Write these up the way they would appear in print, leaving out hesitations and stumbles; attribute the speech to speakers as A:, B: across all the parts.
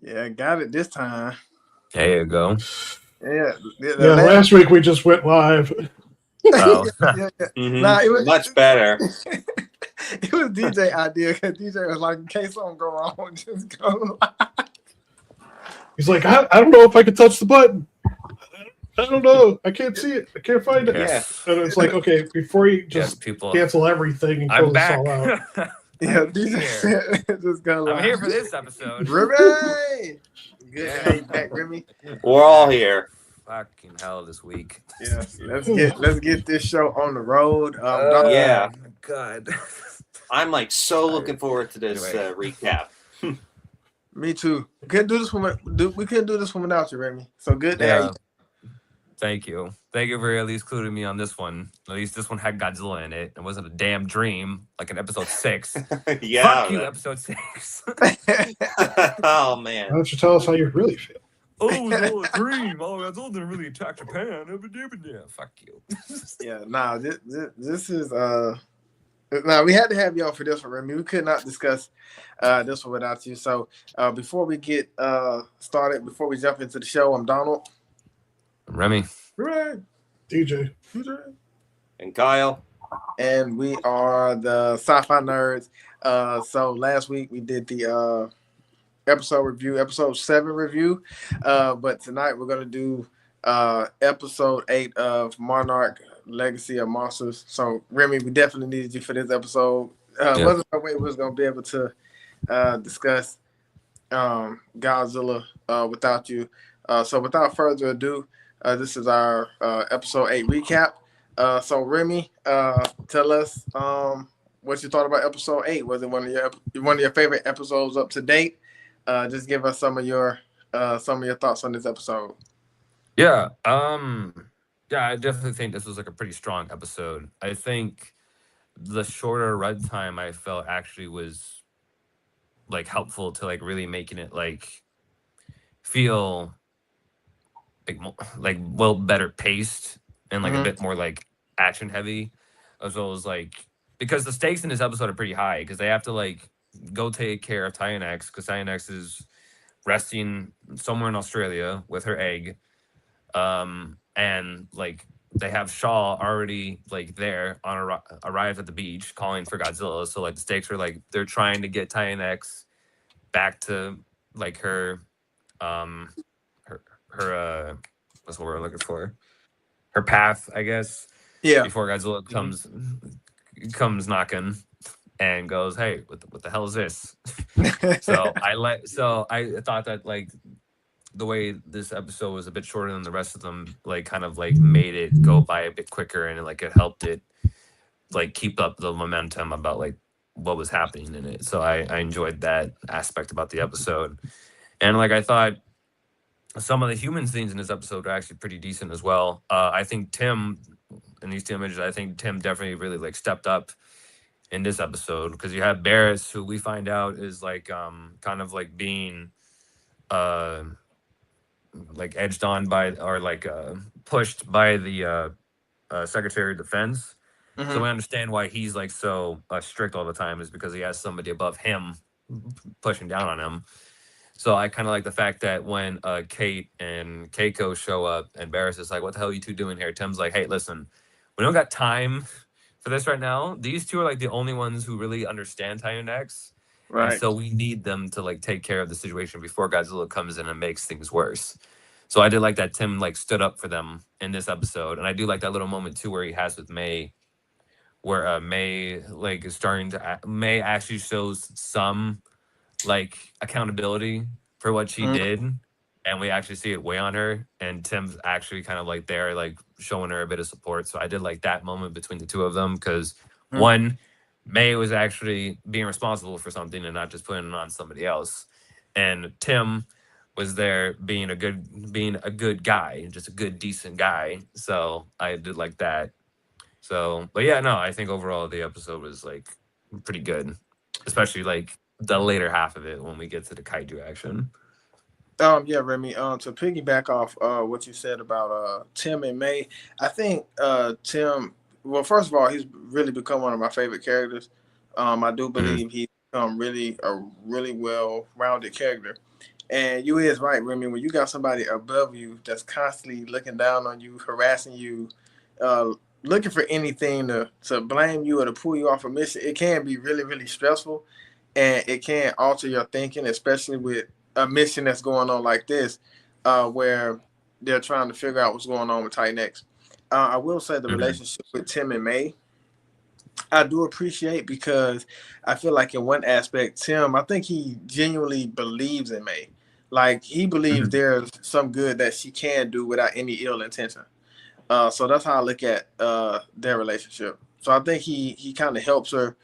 A: Yeah, got it this time.
B: There you go.
A: Yeah,
C: Yeah, last week we just went live.
B: Oh,
A: yeah.
D: Mm-hmm.
A: Nah, it was
D: Much better.
A: it was DJ idea because DJ was like, in case something go wrong, just go live.
C: He's like, I don't know if I can touch the button. I don't know. I can't see it. I can't find it.
B: yes.
C: And it's like, okay, before you
B: Yes,
C: just
B: people.
C: cancel everything and
B: I'm
C: close this
B: back.
C: all out.
A: Yeah,
B: I'm
A: DJ
B: here.
A: said, just go live.
B: I'm here for this episode.
A: Remy! Good
B: Yeah.
A: to have you back, Remy.
D: We're all here.
B: Fucking hell this week.
A: Yes, let's get this show on the road.
D: Yeah.
B: God.
D: I'm like so looking forward to this recap.
A: Me too. We couldn't do this one without you, Remy. So good to have you.
B: Thank you. Thank you for at least including me on this one. At least this one had Godzilla in it. It wasn't a damn dream like in episode 6.
D: Yeah.
B: Fuck you, episode 6.
D: Oh
C: Why
D: man.
C: don't you tell us how you really feel?
B: Oh, it was all a dream. Oh, Godzilla didn't really attack Japan. Fuck you.
A: Yeah, nah, this is we had to have you on for this one, Remy. We could not discuss this one without you. So before we get started, before we jump into the show, I'm Donald.
B: Remy.
A: Right.
C: DJ.
D: And Kyle.
A: And we are the Sci-Fi Nerds. So last week we did the episode 7 review. But tonight we're gonna do episode 8 of Monarch Legacy of Monsters. So Remy, we definitely needed you for this episode. Wasn't no way we was gonna be able to discuss Godzilla without you. So without further ado, this is our episode 8 recap. So Remy, tell us what you thought about episode 8. Was it one of your favorite episodes up to date? Just give us some of your thoughts on this episode.
B: Yeah. I definitely think this was like a pretty strong episode. I think the shorter run time I felt actually was like helpful to like really making it like feel like well better paced and like a bit more like action heavy, as well as like because the stakes in this episode are pretty high because they have to like go take care of Tyanex because Tyanex is resting somewhere in Australia with her egg, and like they have Shaw already like there on arrived at the beach calling for Godzilla. So like the stakes are like they're trying to get Tyanex back to like her what's the word I'm looking for? Her path, I guess.
A: Yeah.
B: Before Godzilla comes knocking and goes, "Hey, what the hell is this?" So I thought that like the way this episode was a bit shorter than the rest of them, like kind of like made it go by a bit quicker, and like it helped it like keep up the momentum about like what was happening in it. So I enjoyed that aspect about the episode, and like I thought some of the human scenes in this episode are actually pretty decent as well. I think Tim in these 2 images, I think Tim definitely really like stepped up in this episode because you have Barris, who we find out is like kind of like being like edged on by or like pushed by the Secretary of Defense. So we understand why he's like so strict all the time is because he has somebody above him pushing down on him. So I kind of like the fact that when Kate and Keiko show up and Barris is like, "What the hell are you two doing here?" Tim's like, "Hey, listen, we don't got time for this right now. These two are like the only ones who really understand Tyanex. Right. And so we need them to like take care of the situation before Godzilla comes in and makes things worse." So I did like that Tim like stood up for them in this episode. And I do like that little moment too where he has with May, where May like is starting to May actually shows some like accountability for what she did, and we actually see it weigh on her, and Tim's actually kind of like there like showing her a bit of support. So I did like that moment between the two of them because one, May was actually being responsible for something and not just putting it on somebody else, and Tim was there being a good guy, just a good decent guy. So I did like that. So but yeah, no, I think overall the episode was like pretty good, especially like the later half of it when we get to the kaiju action.
A: Yeah, Remy. To piggyback off what you said about Tim and May, I think Tim. Well, first of all, he's really become one of my favorite characters. I do believe he's really a really well-rounded character. And you is right, Remy. When you got somebody above you that's constantly looking down on you, harassing you, uh, looking for anything to blame you or to pull you off a mission, it can be really, really stressful, and it can alter your thinking, especially with a mission that's going on like this, where they're trying to figure out what's going on with Titan X. I will say the
B: Mhm.
A: relationship with Tim and May, I do appreciate because I feel like in one aspect, Tim, I think he genuinely believes in May. Like he believes
B: Mhm.
A: there's some good that she can do without any ill intention. So that's how I look at their relationship. So I think he kind of helps her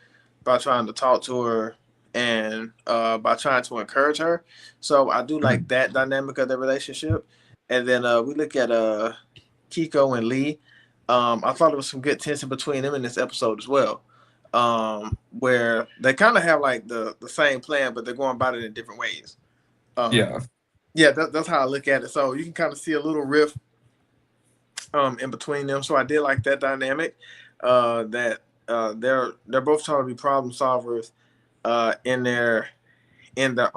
A: by trying to talk to her and by trying to encourage her. So I do like
B: Mhm.
A: that dynamic of the relationship. And then we look at Kiko and Lee. I thought there was some good tension between them in this episode as well, where they kind of have like the same plan, but they're going about it in different ways.
B: Yeah.
A: Yeah, that's how I look at it. So you can kind of see a little rift in between them. So I did like that dynamic. That they're both trying to be problem solvers in their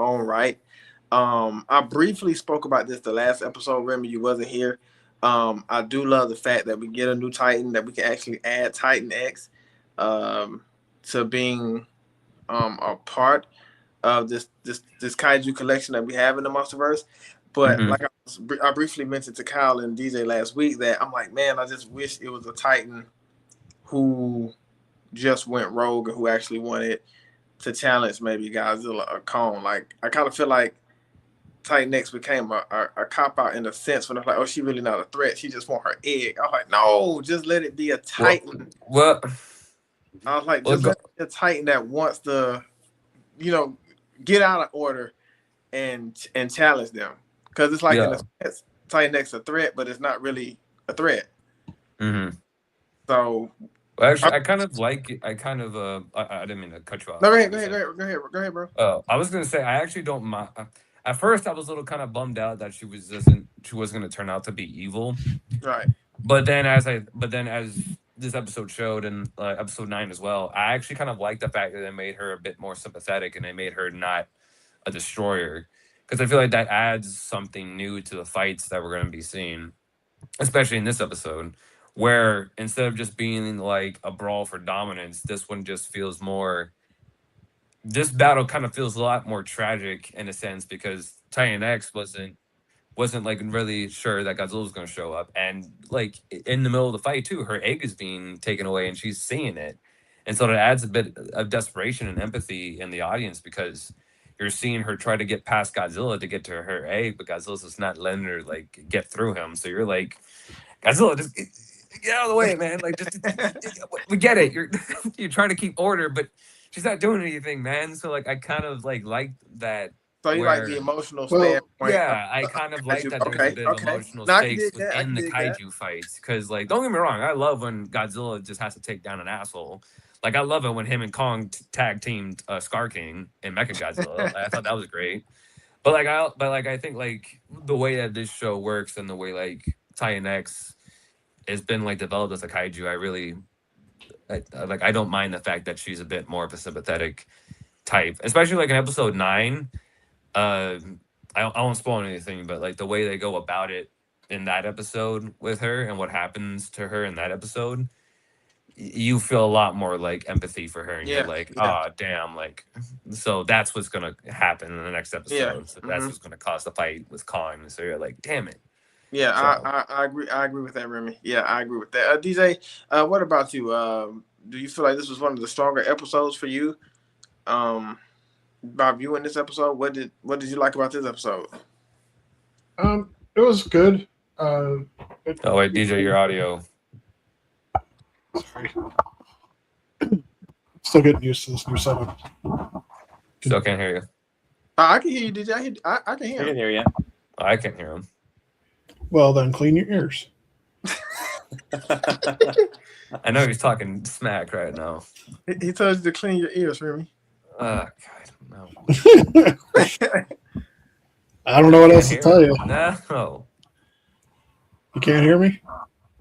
A: own right. I briefly spoke about this the last episode. Remy, you wasn't here. I do love the fact that we get a new Titan, that we can actually add Titan X um, to being a part of this kaiju collection that we have in the MonsterVerse. But
B: Mhm.
A: like I briefly mentioned to Kyle and DJ last week that I'm like, man, I just wish it was a Titan who just went rogue and who actually wanted to challenge maybe Godzilla or Kong. Like I kind of feel like Titan X became a cop out in a sense when it's like, oh, she really not a threat. She just want her egg. I was like, no, just let it be a
B: Well,
A: Titan.
B: well,
A: I was like,
B: well,
A: just
B: go,
A: let it be a Titan that wants to, you know, get out of order and challenge them. Because it's like in a
B: yeah.
A: sense, Titan X a threat, but it's not really a threat.
B: Mhm.
A: So
B: Well,
A: I,
B: actually, I kind of like it. I kind of I didn't mean to cut you
A: no,
B: off.
A: go
B: What
A: ahead,
B: were
A: go
B: you
A: ahead, go
B: saying?
A: ahead, go ahead, go ahead, bro.
B: I was gonna say I actually don't mind. At first, I was a little kind of bummed out that she was gonna turn out to be evil.
A: Right.
B: But then as this episode showed, and episode 9 as well, I actually kind of like the fact that they made her a bit more sympathetic and they made her not a destroyer, because I feel like that adds something new to the fights that we're going to be seeing, especially in this episode, where instead of just being like a brawl for dominance, this one just feels more. This battle kind of feels a lot more tragic in a sense because Titan X wasn't like really sure that Godzilla was going to show up, and like in the middle of the fight too, her egg is being taken away, and she's seeing it, and so that adds a bit of desperation and empathy in the audience because you're seeing her try to get past Godzilla to get to her egg, but Godzilla's just not letting her like get through him. So you're like, Godzilla, just get out of the way, man. Like, just we get it. You're trying to keep order, but she's not doing anything, man. So like, I kind of like that
A: So you like the
B: where
A: emotional
C: Well,
A: standpoint of
B: yeah, I kind of like
A: kaiju.
B: that there's a
A: Okay,
B: bit of
A: okay.
B: emotional
A: Now I can
B: stakes
A: dig that. I can
B: within the
A: dig that.
B: kaiju fights. Because, like, don't get me wrong, I love when Godzilla just has to take down an asshole. Like, I love it when him and Kong tag teamed Scar King and Mecha Godzilla. I thought that was great. But I think like the way that this show works and the way like Titan X has been like developed as a kaiju, I really like. I don't mind the fact that she's a bit more of a sympathetic type, especially like in episode 9. uh, I won't spoil anything, but like the way they go about it in that episode with her and what happens to her in that episode, you feel a lot more like empathy for her, and you're
A: Yeah,
B: like,
A: yeah,
B: ah, damn, like, so that's what's gonna happen in the next
A: yeah.
B: episode. So that's
A: Hmm.
B: what's gonna cause the fight with Kong. So you're like, damn it.
A: Yeah,
B: So
A: I agree. I agree with that, Remy. Yeah, I agree with that. DJ, what about you? Do you feel like this was one of the stronger episodes for you? Um, by viewing this episode, what did you like about this episode?
C: it was good. It,
B: oh wait, DJ, your audio.
C: sorry, still getting used to this new setup.
B: Still can't hear you.
A: I can hear you, DJ. I can
D: I
A: hear
D: can
A: him.
D: hear you.
B: I can't hear him.
C: Well, then clean your ears.
B: I know he's talking smack right now.
A: He told you to clean your ears, Remy.
B: God, no.
C: I don't know what
B: Can't
C: else to
B: hear
C: tell
B: him.
C: you.
B: No.
C: You can't hear me?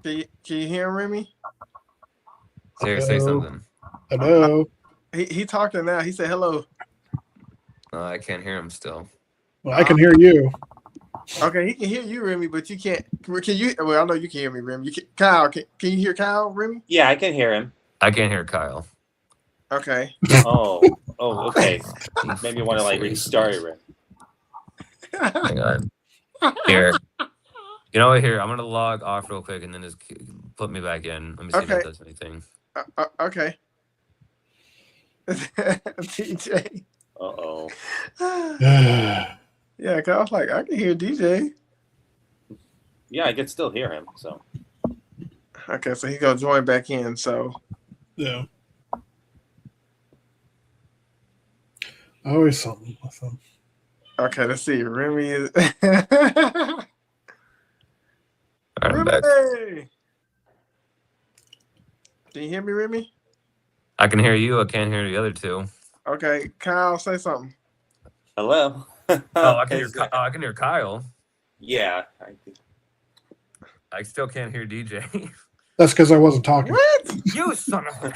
A: Can you hear him, Remy?
B: Say
C: Hello?
B: something.
C: Hello?
A: He talking now. He said hello.
B: I can't hear him still.
C: Well, I can hear you.
A: Okay, he can hear you, Remy, but you can't. Can you? Well, I know you can hear me, Remy. Kyle, can you hear Kyle, Remy?
D: Yeah, I can hear him.
B: I can't hear Kyle.
A: Okay.
D: Oh, okay. Maybe you want to like restart it.
B: Hang on. Here. You know what? Here, I'm gonna log off real quick and then just put me back in. Let me see if that does anything.
A: Okay. DJ.
D: Uh-oh.
A: Yeah, cause I was like, I can hear DJ.
D: Yeah, I can still hear him. So.
A: Okay, so he's gonna join back in. So.
C: Yeah. Always something with them.
A: Okay, let's see. Remy is.
B: I'm back.
A: Remy! Can you hear me, Remy?
B: I can hear you. I can't hear the other two.
A: Okay, Kyle, say something.
D: Hello.
B: I can hear. I can hear Kyle.
D: Yeah.
B: I still can't hear DJ.
C: That's because I wasn't talking.
A: What?
B: You son of a...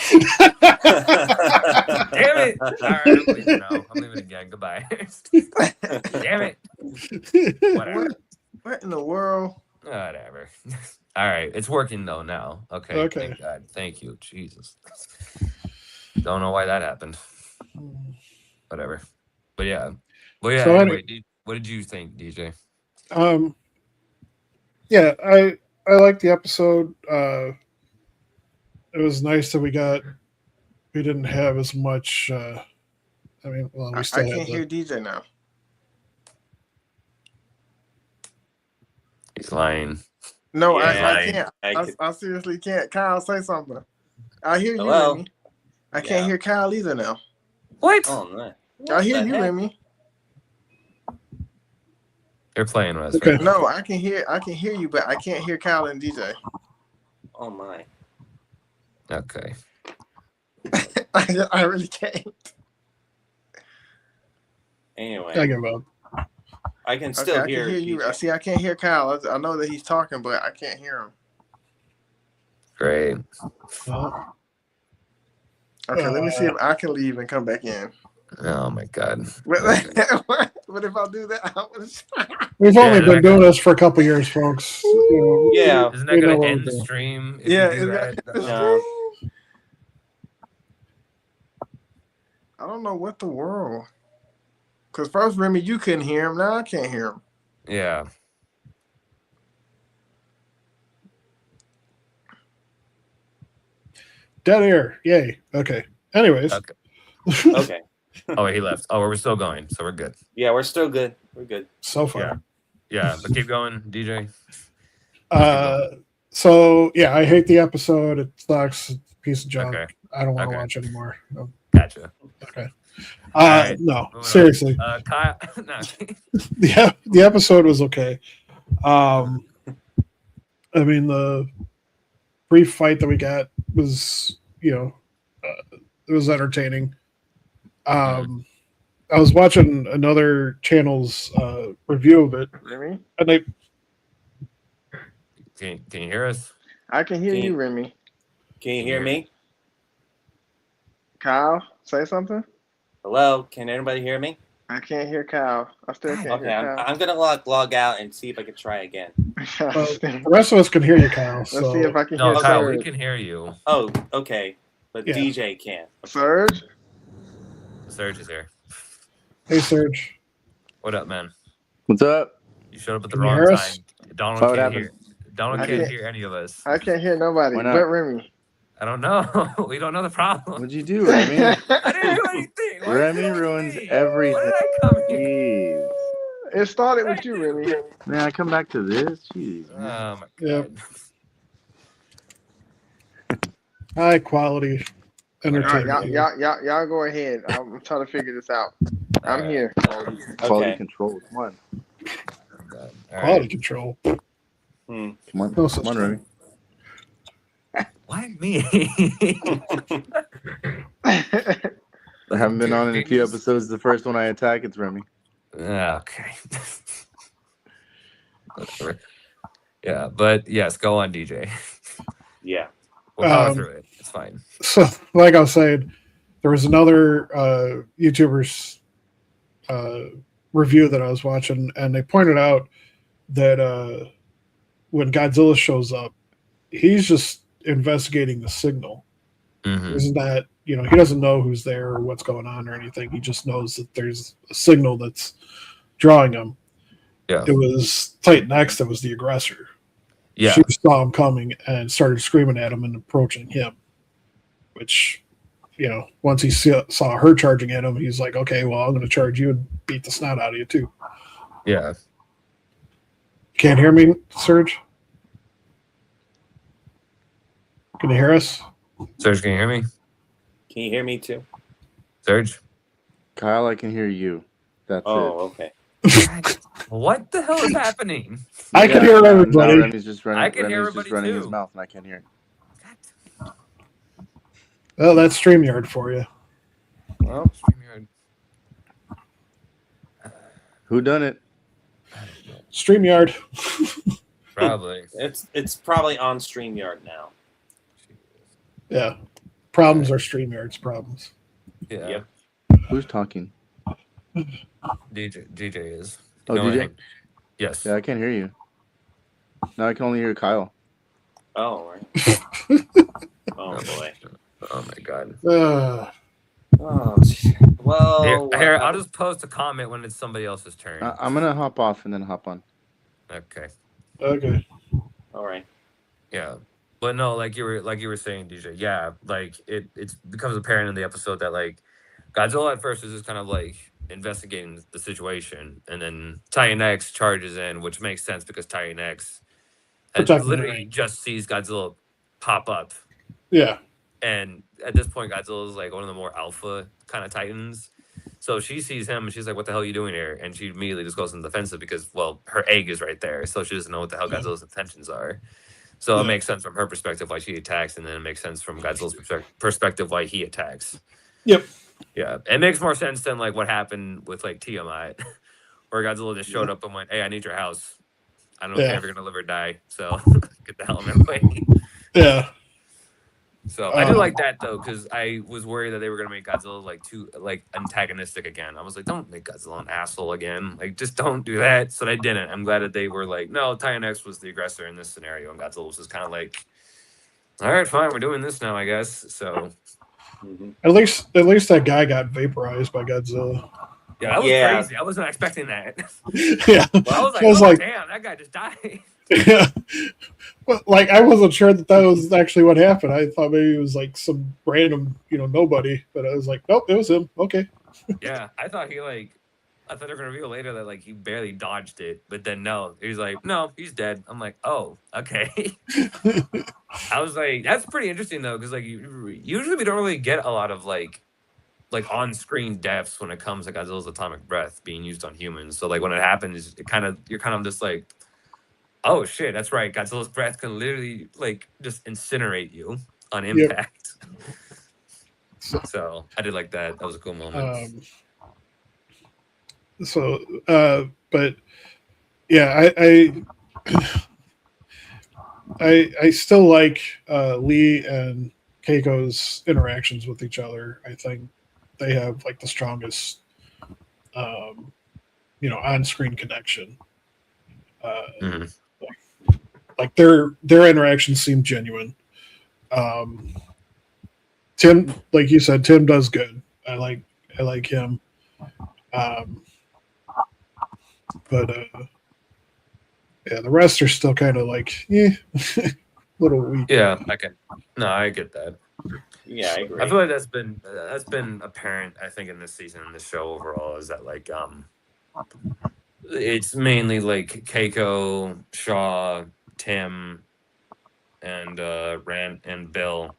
B: Damn it! All right, I'm leaving now. I'm leaving again. Goodbye. Damn it. Whatever.
A: What in the world?
B: Whatever. All right, it's working though now. Okay.
C: Okay.
B: Thank God. Thank you, Jesus. Don't know why that happened. Whatever. But yeah. Well, yeah.
C: So
B: anyway, what did you think, DJ?
C: Yeah, I liked the episode. It was nice that we didn't have as much. I mean, well, we still
A: I can't hear DJ now.
B: He's lying.
A: No,
D: Yeah,
A: I can't. I seriously can't. Kyle, say something. I hear you,
D: Hello?
A: Remy. I can't hear Kyle either now.
B: What?
D: Oh, no.
A: I hear you, Remy.
B: They're playing with us.
C: Okay.
B: Right?
A: No, I can hear you, but I can't hear Kyle and DJ.
D: Oh my.
B: Okay.
A: I really can't.
D: Anyway,
C: I give up.
D: I can
A: Okay,
D: still
A: I
D: hear.
A: can hear you.
D: DJ.
A: See, I can't hear Kyle. I know that he's talking, but I can't hear him.
B: Great.
C: Well,
A: Okay, let me see if I can leave and come back in.
B: Oh my God.
A: What,
B: Okay.
A: what if I do that?
C: we've
B: Yeah,
C: only
B: they're
C: been
B: not
C: doing this for a couple years, folks.
D: Yeah.
B: Isn't that
C: we know
B: going
C: what
B: to
C: we're
B: end the
C: doing.
B: stream? If
A: Yeah,
B: you do that?
D: No.
A: I don't know what the world. Because first, Remy, you couldn't hear him. Now I can't hear him.
B: Yeah.
C: Dead air. Yay. Okay. Anyways.
B: Okay.
D: Okay.
B: Oh, wait, he left. Oh, we're still going, so we're good.
D: Yeah, we're still good. We're good.
C: So far.
B: Yeah. Yeah, but keep going, DJ.
C: So yeah, I hate the episode. It sucks. It's a piece of junk.
B: Okay.
C: I don't want to
B: Okay.
C: watch anymore. No.
B: Gotcha.
C: Okay.
B: right.
C: No,
B: Moving on.
C: seriously.
B: Kyle. No.
C: The episode was okay. I mean, the brief fight that we got was, it was entertaining. I was watching another channel's review of it,
A: Remy?
C: and they
B: Can you hear us?
A: I can hear you, Remy.
D: Can you hear me?
A: Kyle, say something.
D: Hello? Can anybody hear me?
A: I can't hear Kyle. I still can't
D: Okay,
A: hear Kyle.
D: I'm gonna log out and see if I can try again.
C: the rest of us can hear you, Kyle.
A: Let's
C: So
A: see if I can
B: No,
A: hear
B: Kyle, we
A: Surge.
B: can hear you.
D: Oh, okay. But
C: Yeah.
D: DJ can't.
A: Surge?
B: Surge is here.
C: hey, Serge.
B: What up, man?
E: What's up?
B: You showed up at the
C: Can you
B: wrong
C: hear
B: time.
C: us?
B: Donald
E: What
B: can't
E: happened?
B: hear. Donald
A: I
B: can't
A: can't-
B: hear any of us.
A: I can't hear nobody
E: Why not?
A: but Remy.
B: I don't know. We don't know the problem.
E: What'd you do, Remy?
B: I didn't do anything. Why
E: Remy
B: did you do
E: ruins
B: anything?
E: everything.
B: Why did I come here?
E: Jeez.
A: It started with you, Remy.
E: Man, I come back to this? Jeez.
B: Oh
E: man.
B: my
C: Yep.
B: God.
C: High quality
A: All right,
C: entertainment.
A: y'all go ahead. I'm trying to figure this out. I'm
B: All right.
A: here.
E: Quality
D: Okay.
E: control. Come on.
B: Oh, God. All
C: Quality
B: right.
C: control.
E: Come on.
C: No such
E: Come on, Remy.
B: Why me?
E: I haven't been on in a few episodes. The first one I attack, it's Remy.
B: Okay. Whatever. Yeah, but yes, go on, DJ.
D: Yeah.
B: We'll power
C: Um,
B: through it. It's fine.
C: So, like I was saying, there was another YouTuber's review that I was watching, and they pointed out that when Godzilla shows up, he's just investigating the signal.
B: Mm-hmm.
C: Isn't that, he doesn't know who's there or what's going on or anything. He just knows that there's a signal that's drawing him.
B: Yeah.
C: It was Titan X that was the aggressor.
B: Yeah.
C: She saw him coming and started screaming at him and approaching him, which, once he saw her charging at him, he's like, okay, well, I'm going to charge you and beat the snot out of you too.
B: Yeah.
C: Can't hear me, Serge? Can you hear us?
B: Serge, can you hear me?
D: Can you hear me too?
B: Serge?
E: Kyle, I can hear you. That's
D: okay.
B: What the hell is happening?
C: I can hear everybody.
E: Now Rennie's just running.
B: I can hear
E: Rennie's just
B: everybody
E: running his
B: too.
E: mouth, and I can't hear.
C: Well, that's StreamYard for you.
B: Well, StreamYard.
E: Who done it?
C: StreamYard.
B: Probably.
D: It's probably on StreamYard now.
C: Yeah. Problems are StreamYard's problems.
B: Yeah.
D: Yep.
E: Who's talking?
B: DJ is.
E: Oh, DJ?
B: Yes.
E: Yeah, I can't hear you. Now I can only hear Kyle.
D: Oh, right. Oh, boy.
B: Oh my god.
D: Oh, well.
B: Here, I'll just post a comment when it's somebody else's turn.
E: I'm gonna hop off and then hop on.
B: Okay.
C: Okay.
D: All right.
B: Yeah. But no, like you were saying, DJ, yeah, like it becomes apparent in the episode that like Godzilla at first is just kind of like investigating the situation, and then Titan X charges in, which makes sense because Titan X literally just sees Godzilla pop up.
C: Yeah.
B: And at this point, Godzilla is like one of the more alpha kind of Titans. So she sees him and she's like, what the hell are you doing here? And she immediately just goes in the defensive because, well, her egg is right there. So she doesn't know what the hell Godzilla's intentions are. So it makes sense from her perspective why she attacks, and then it makes sense from Godzilla's perspective why he attacks.
C: Yep.
B: Yeah. It makes more sense than like what happened with like Tiamat, where Godzilla just showed up and went, hey, I need your house. I don't care if you're going to live or die. So get the hell in my way.
C: Yeah.
B: So I do like that though, because I was worried that they were gonna make Godzilla like too like antagonistic again. I was like, don't make Godzilla an asshole again. Like, just don't do that. So they didn't. I'm glad that they were like, no, Titan X was the aggressor in this scenario, and Godzilla was just kind of like, all right, fine, we're doing this now, I guess. So
C: at least that guy got vaporized by Godzilla.
B: Yeah, that was crazy. I wasn't expecting that.
C: Yeah.
B: Well, I was like, damn, that guy just died.
C: Yeah. But like, I wasn't sure that was actually what happened. I thought maybe it was like some random, nobody. But I was like, nope, it was him. Okay.
B: Yeah, I thought they were gonna reveal later that like he barely dodged it, but then no, he's like, no, he's dead. I'm like, oh, okay. I was like, that's pretty interesting though, because like usually we don't really get a lot of like on-screen deaths when it comes to Godzilla's atomic breath being used on humans. So like when it happens, you're kind of just like, oh shit, that's right. Godzilla's breath can literally like just incinerate you on impact. Yep. So I did like that. That was a cool moment.
C: But yeah, I still like Lee and Keiko's interactions with each other. I think they have like the strongest, on-screen connection. Like their interactions seem genuine. Tim, like you said, Tim does good. I like him. But the rest are still kind of like, little weak.
B: Yeah, I get that.
D: Yeah, I agree.
B: I feel like that's been apparent. I think in this season, in this show overall, is that like it's mainly like Keiko, Shaw, Tim, and Rand and Bill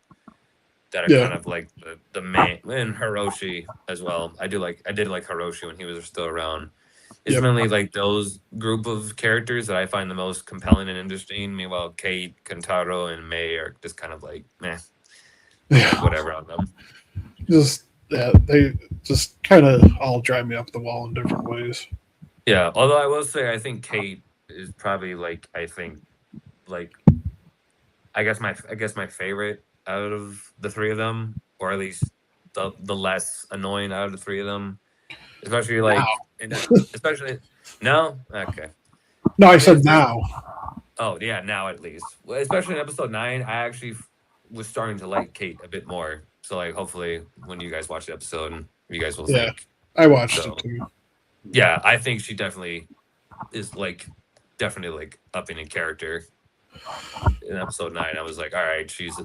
B: that are kind of like the main, and Hiroshi as well. I did like Hiroshi when he was still around. It's mainly like those group of characters that I find the most compelling and interesting. Meanwhile, Kate, Kentaro, and May are just kind of like meh. Whatever on them.
C: They just kind of all drive me up the wall in different ways.
B: Yeah, although I will say I think Kate is probably like I guess my favorite out of the three of them, or at least the less annoying out of the three of them. especially like,
C: Now.
B: especially no, okay.
C: No, I
B: mean,
C: said now.
B: Oh yeah, now at least, well, especially in episode 9, I actually was starting to like Kate a bit more. So like, hopefully, when you guys watch the episode, you guys will
C: Yeah,
B: think.
C: I watched
B: So
C: it too.
B: yeah, I think she definitely is like definitely like upping in character. In episode 9, I was like, all right, she's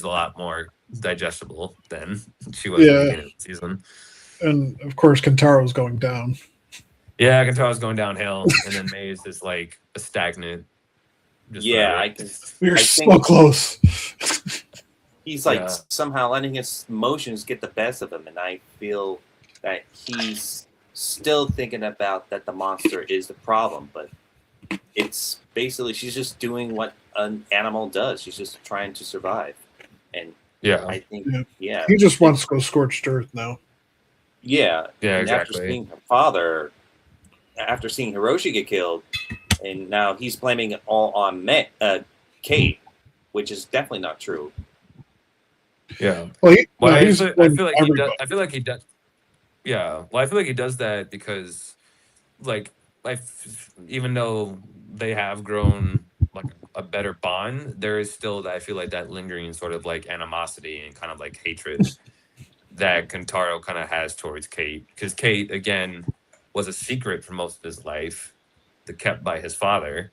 B: a lot more digestible than she was at the
C: Yeah,
B: beginning of the season.
C: and of course, Kentaro's going down.
B: Yeah, I can tell I was going downhill, and then May is just like a stagnant. Just
D: Yeah,
B: whatever.
D: I can.
C: We were
D: I
C: so
D: think-
C: close.
D: He's like
B: Yeah.
D: somehow letting his emotions get the best of him, and I feel that he's still thinking about that the monster is the problem, but it's basically she's just doing what an animal does. She's just trying to survive, and
B: Yeah,
D: I think
C: Yeah. He just wants to go scorched earth now.
D: yeah,
B: yeah,
D: and after
B: exactly.
D: seeing her father, after seeing Hiroshi get killed, and now he's blaming it all on Kate, which is definitely not true.
B: Yeah.
C: Well,
B: Well, I
C: he's
B: feel
C: blaming
B: like he does.
C: everybody.
B: I feel like he does. Yeah. Well, I feel like he does that because, like, even though they have grown like a better bond, there is still that I feel like that lingering sort of like animosity and kind of like hatred that Kentaro kind of has towards Kate, because Kate again was a secret for most of his life, kept by his father.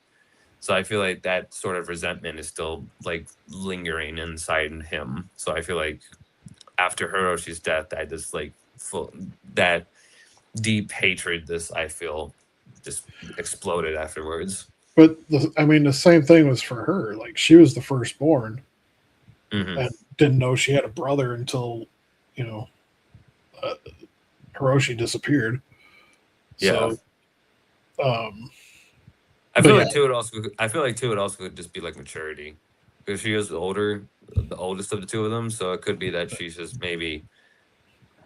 B: So I feel like that sort of resentment is still like lingering inside in him. So I feel like after Hiroshi's death, I just like that deep hatred. I feel just exploded afterwards.
C: But the same thing was for her. Like she was the firstborn
B: Mhm.
C: and didn't know she had a brother until Hiroshi disappeared.
B: Yeah.
C: So,
B: I feel
C: But
B: like too. I feel like too. It also could just be like maturity, because she is the oldest of the two of them. So it could be that she's just maybe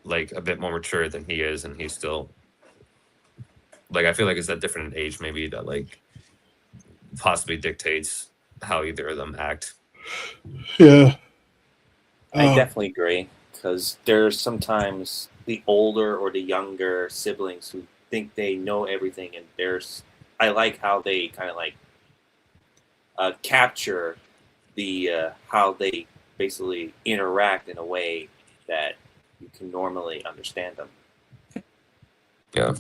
B: like a bit more mature than he is, and he's still like. I feel like it's that different age, maybe that like possibly dictates how either of them act.
C: yeah.
D: I definitely agree, because there's sometimes the older or the younger siblings who think they know everything, and I like how they kind of like capture the how they basically interact in a way that you can normally understand them.
B: Yeah.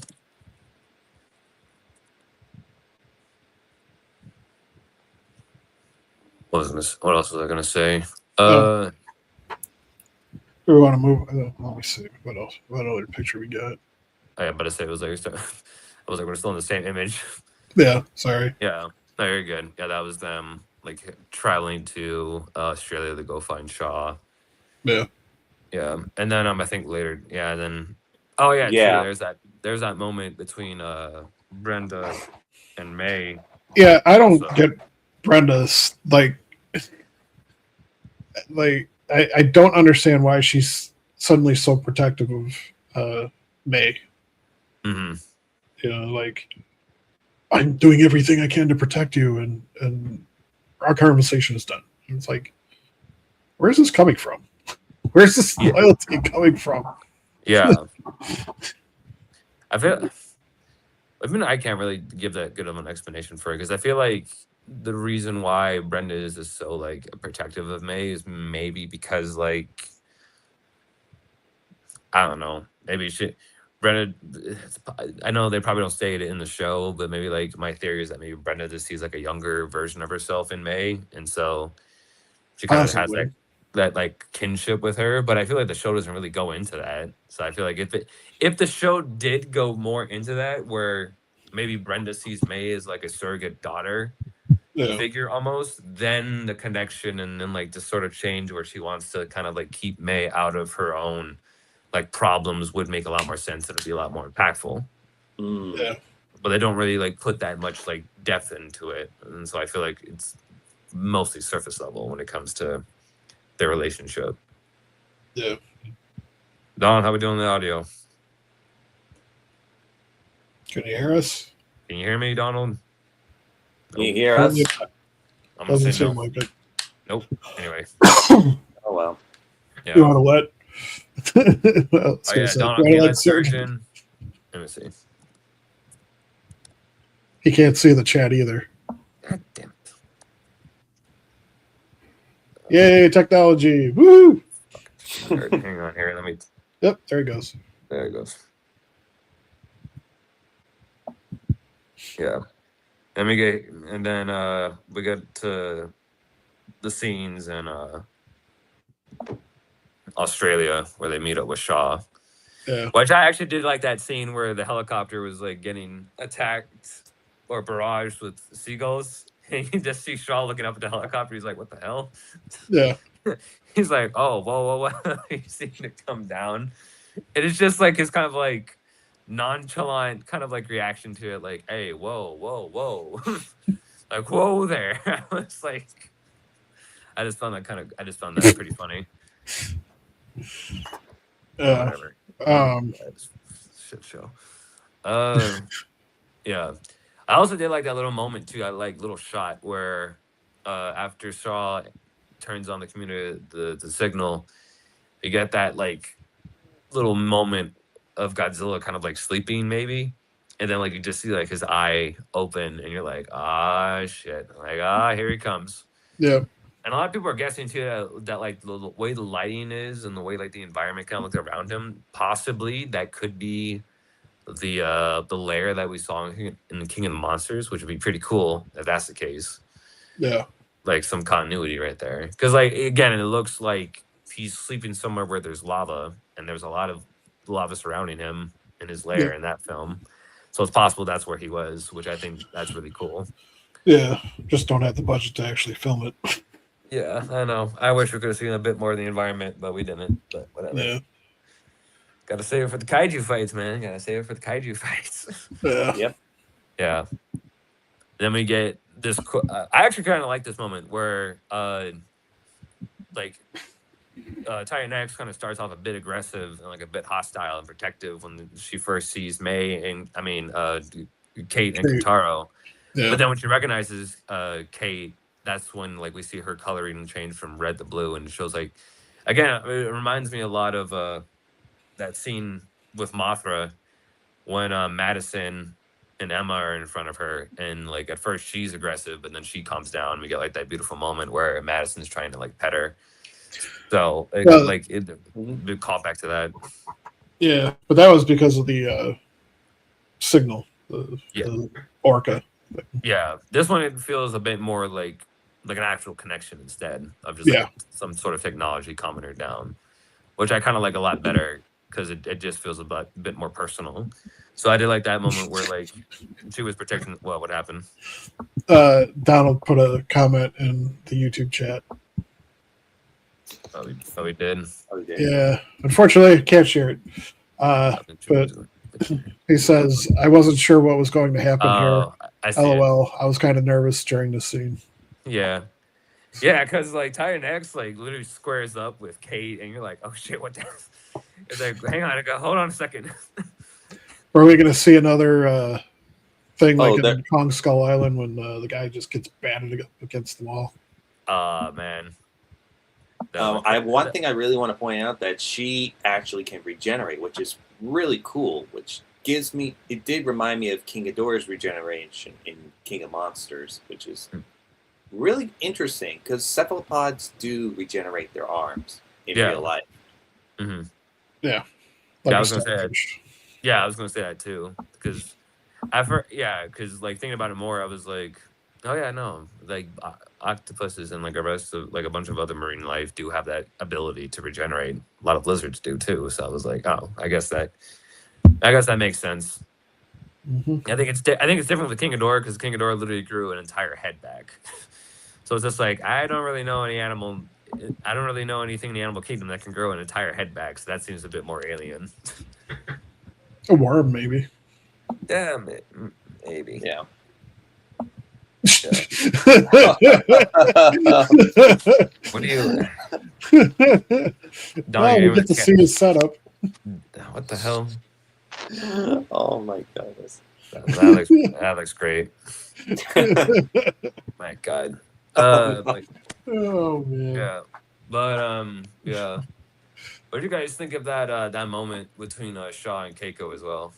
B: What else was I gonna say?
C: We want to move. Let me see. What else? What other picture we got?
B: I about to say it was like I was like we're still in the same image.
C: Yeah. Sorry.
B: Yeah, no, you're good. Yeah, that was them like traveling to Australia to go find Shaw.
C: Yeah.
B: Yeah, and then I think later, yeah, then oh yeah,
D: Yeah.
B: true. There's that moment between Brenda and May.
C: Yeah. I don't
B: Also.
C: get Brenda's like. I don't understand why she's suddenly so protective of May.
B: Mm-hmm.
C: Like I'm doing everything I can to protect you, and our conversation is done. And it's like, where's this coming from? Where's this loyalty coming from?
B: Yeah, I can't really give that good of an explanation for it, because I feel like the reason why Brenda is just so like protective of May is maybe because like I don't know, maybe Brenda. I know they probably don't say it in the show, but maybe like my theory is that maybe Brenda just sees like a younger version of herself in May, and so she kind of has that like kinship with her. But I feel like the show doesn't really go into that. So I feel like if the show did go more into that, where maybe Brenda sees May as like a surrogate daughter figure almost, then the connection and then like just sort of change where she wants to kind of like keep May out of her own like problems would make a lot more sense and it'd be a lot more impactful.
C: Yeah.
B: But they don't really like put that much like depth into it, and so I feel like it's mostly surface level when it comes to their relationship.
C: Yeah.
B: Don, how we doing the audio?
C: Can you hear us?
B: Can you hear me, Donald?
D: Can you hear us?
B: I'm gonna
C: Doesn't
B: say no.
C: seem like it.
B: Nope. Anyway.
D: Oh well.
B: Yeah.
C: You want to let?
B: Oh yeah, Donald, can you let surgeon? Let me see.
C: He can't see the chat either.
B: God damn it.
C: Yay, technology! Woo!
B: Hang on here. Let me.
C: Yep, there he goes.
B: There it goes. Yeah. Let me get, and then we get to the scenes in Australia where they meet up with Shaw.
C: Yeah.
B: Which I actually did like that scene where the helicopter was like getting attacked or barraged with seagulls. And you just see Shaw looking up at the helicopter. He's like, "What the hell?"
C: Yeah.
B: He's like, "Oh, whoa." He's seeing it come down. And it's just like his kind of like nonchalant kind of like reaction to it, like, "Hey, whoa." Like, whoa there. I was like, I just found that pretty funny. Whatever. Shit show. Yeah. I also did like that little moment too. I like little shot where after Shaw turns on the computer, the signal, you get that like little moment of Godzilla kind of like sleeping maybe. And then like you just see like his eye open and you're like, ah shit. Like, here he comes.
C: Yeah.
B: And a lot of people are guessing too that like the way the lighting is and the way like the environment kind of looks around him, possibly that could be the lair that we saw in the King of the Monsters, which would be pretty cool if that's the case.
C: Yeah.
B: Like some continuity right there. Because like again, it looks like he's sleeping somewhere where there's lava and there's a lot of lava surrounding him in his lair in that film. So it's possible that's where he was, which I think that's really cool.
C: Yeah. Just don't have the budget to actually film it.
B: Yeah, I know. I wish we could have seen a bit more of the environment, but we didn't. But whatever.
C: Yeah.
B: Gotta save it for the kaiju fights, man. Gotta save it for the kaiju fights.
C: Yeah.
D: Yep.
B: Yeah. Then we get this. I actually kind of like this moment where, Titan X kind of starts off a bit aggressive and like a bit hostile and protective when she first sees May and Kate and Kentaro.
C: Yeah.
B: But then when she recognizes Kate, that's when like we see her coloring change from red to blue, and it shows like, again, it reminds me a lot of that scene with Mothra when Madison and Emma are in front of her, and like at first she's aggressive, but then she calms down. We get like that beautiful moment where Madison's trying to like pet her. So it call back to that.
C: Yeah, but that was because of the signal, the orca.
B: Yeah, this one it feels a bit more like an actual connection instead of just like some sort of technology calming her down, which I kind of like a lot better because it just feels a bit more personal. So I did like that moment where like she was protecting. Well, what happened?
C: Donald put a comment in the YouTube chat.
B: Oh, he did.
C: Yeah, unfortunately, I can't share it. But he says, I wasn't sure what was going to happen here. LOL. I was kind of nervous during this scene.
B: Yeah. Yeah, because like Titan X like literally squares up with Kate, and you're like, oh shit, what the? It's like, hang on, hold on a second.
C: Are we going to see another thing like in Kong Skull Island when the guy just gets batted against the wall?
B: Man.
D: One thing I really want to point out that she actually can regenerate, which is really cool, which it did remind me of King Ghidorah's regeneration in King of Monsters, which is really interesting because cephalopods do regenerate their arms in real life.
B: Mm-hmm.
C: Yeah.
B: Like I was going to say that. Yeah, I was going to say that too because because like thinking about it more, I was like, oh yeah, no, like octopuses and like a bunch of other marine life do have that ability to regenerate. A lot of lizards do too. So I was like, oh, I guess that makes sense.
C: Mm-hmm.
B: I think it's different with King Ghidorah because King Ghidorah literally grew an entire head back. So it's just like I don't really know anything in the animal kingdom that can grow an entire head back. So that seems a bit more alien.
C: A worm, maybe.
B: Yeah, maybe.
D: Yeah.
B: What do you?
C: We get to see his setup.
B: What the hell?
D: Oh my goodness.
B: That looks great. My God.
C: Oh man.
B: Yeah, but yeah. What do you guys think of that moment between Shaw and Keiko as well?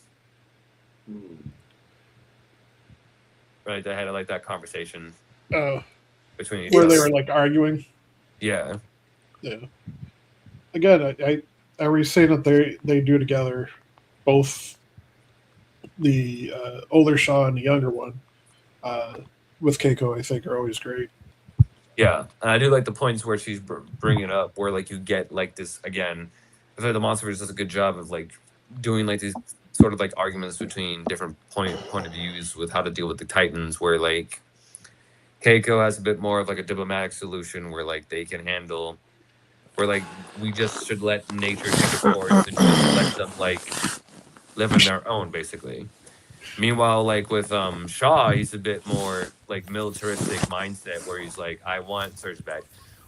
B: Right, they had like that conversation between each
C: where
B: other.
C: they were like arguing.
B: Yeah.
C: Yeah. Again, I was saying that they do together, both the older Shaw and the younger one, with Keiko, I think are always great.
B: Yeah, and I do like the points where she's bringing up where like you get like this again. I feel like the Monsterverse does a good job of like doing like these sort of like arguments between different point of views with how to deal with the Titans. Where like Keiko has a bit more of like a diplomatic solution where like they can handle. Where like we just should let nature take its course and just let them like live on their own, basically. Meanwhile, like with Shaw, he's a bit more like militaristic mindset where he's like, I want Surge back.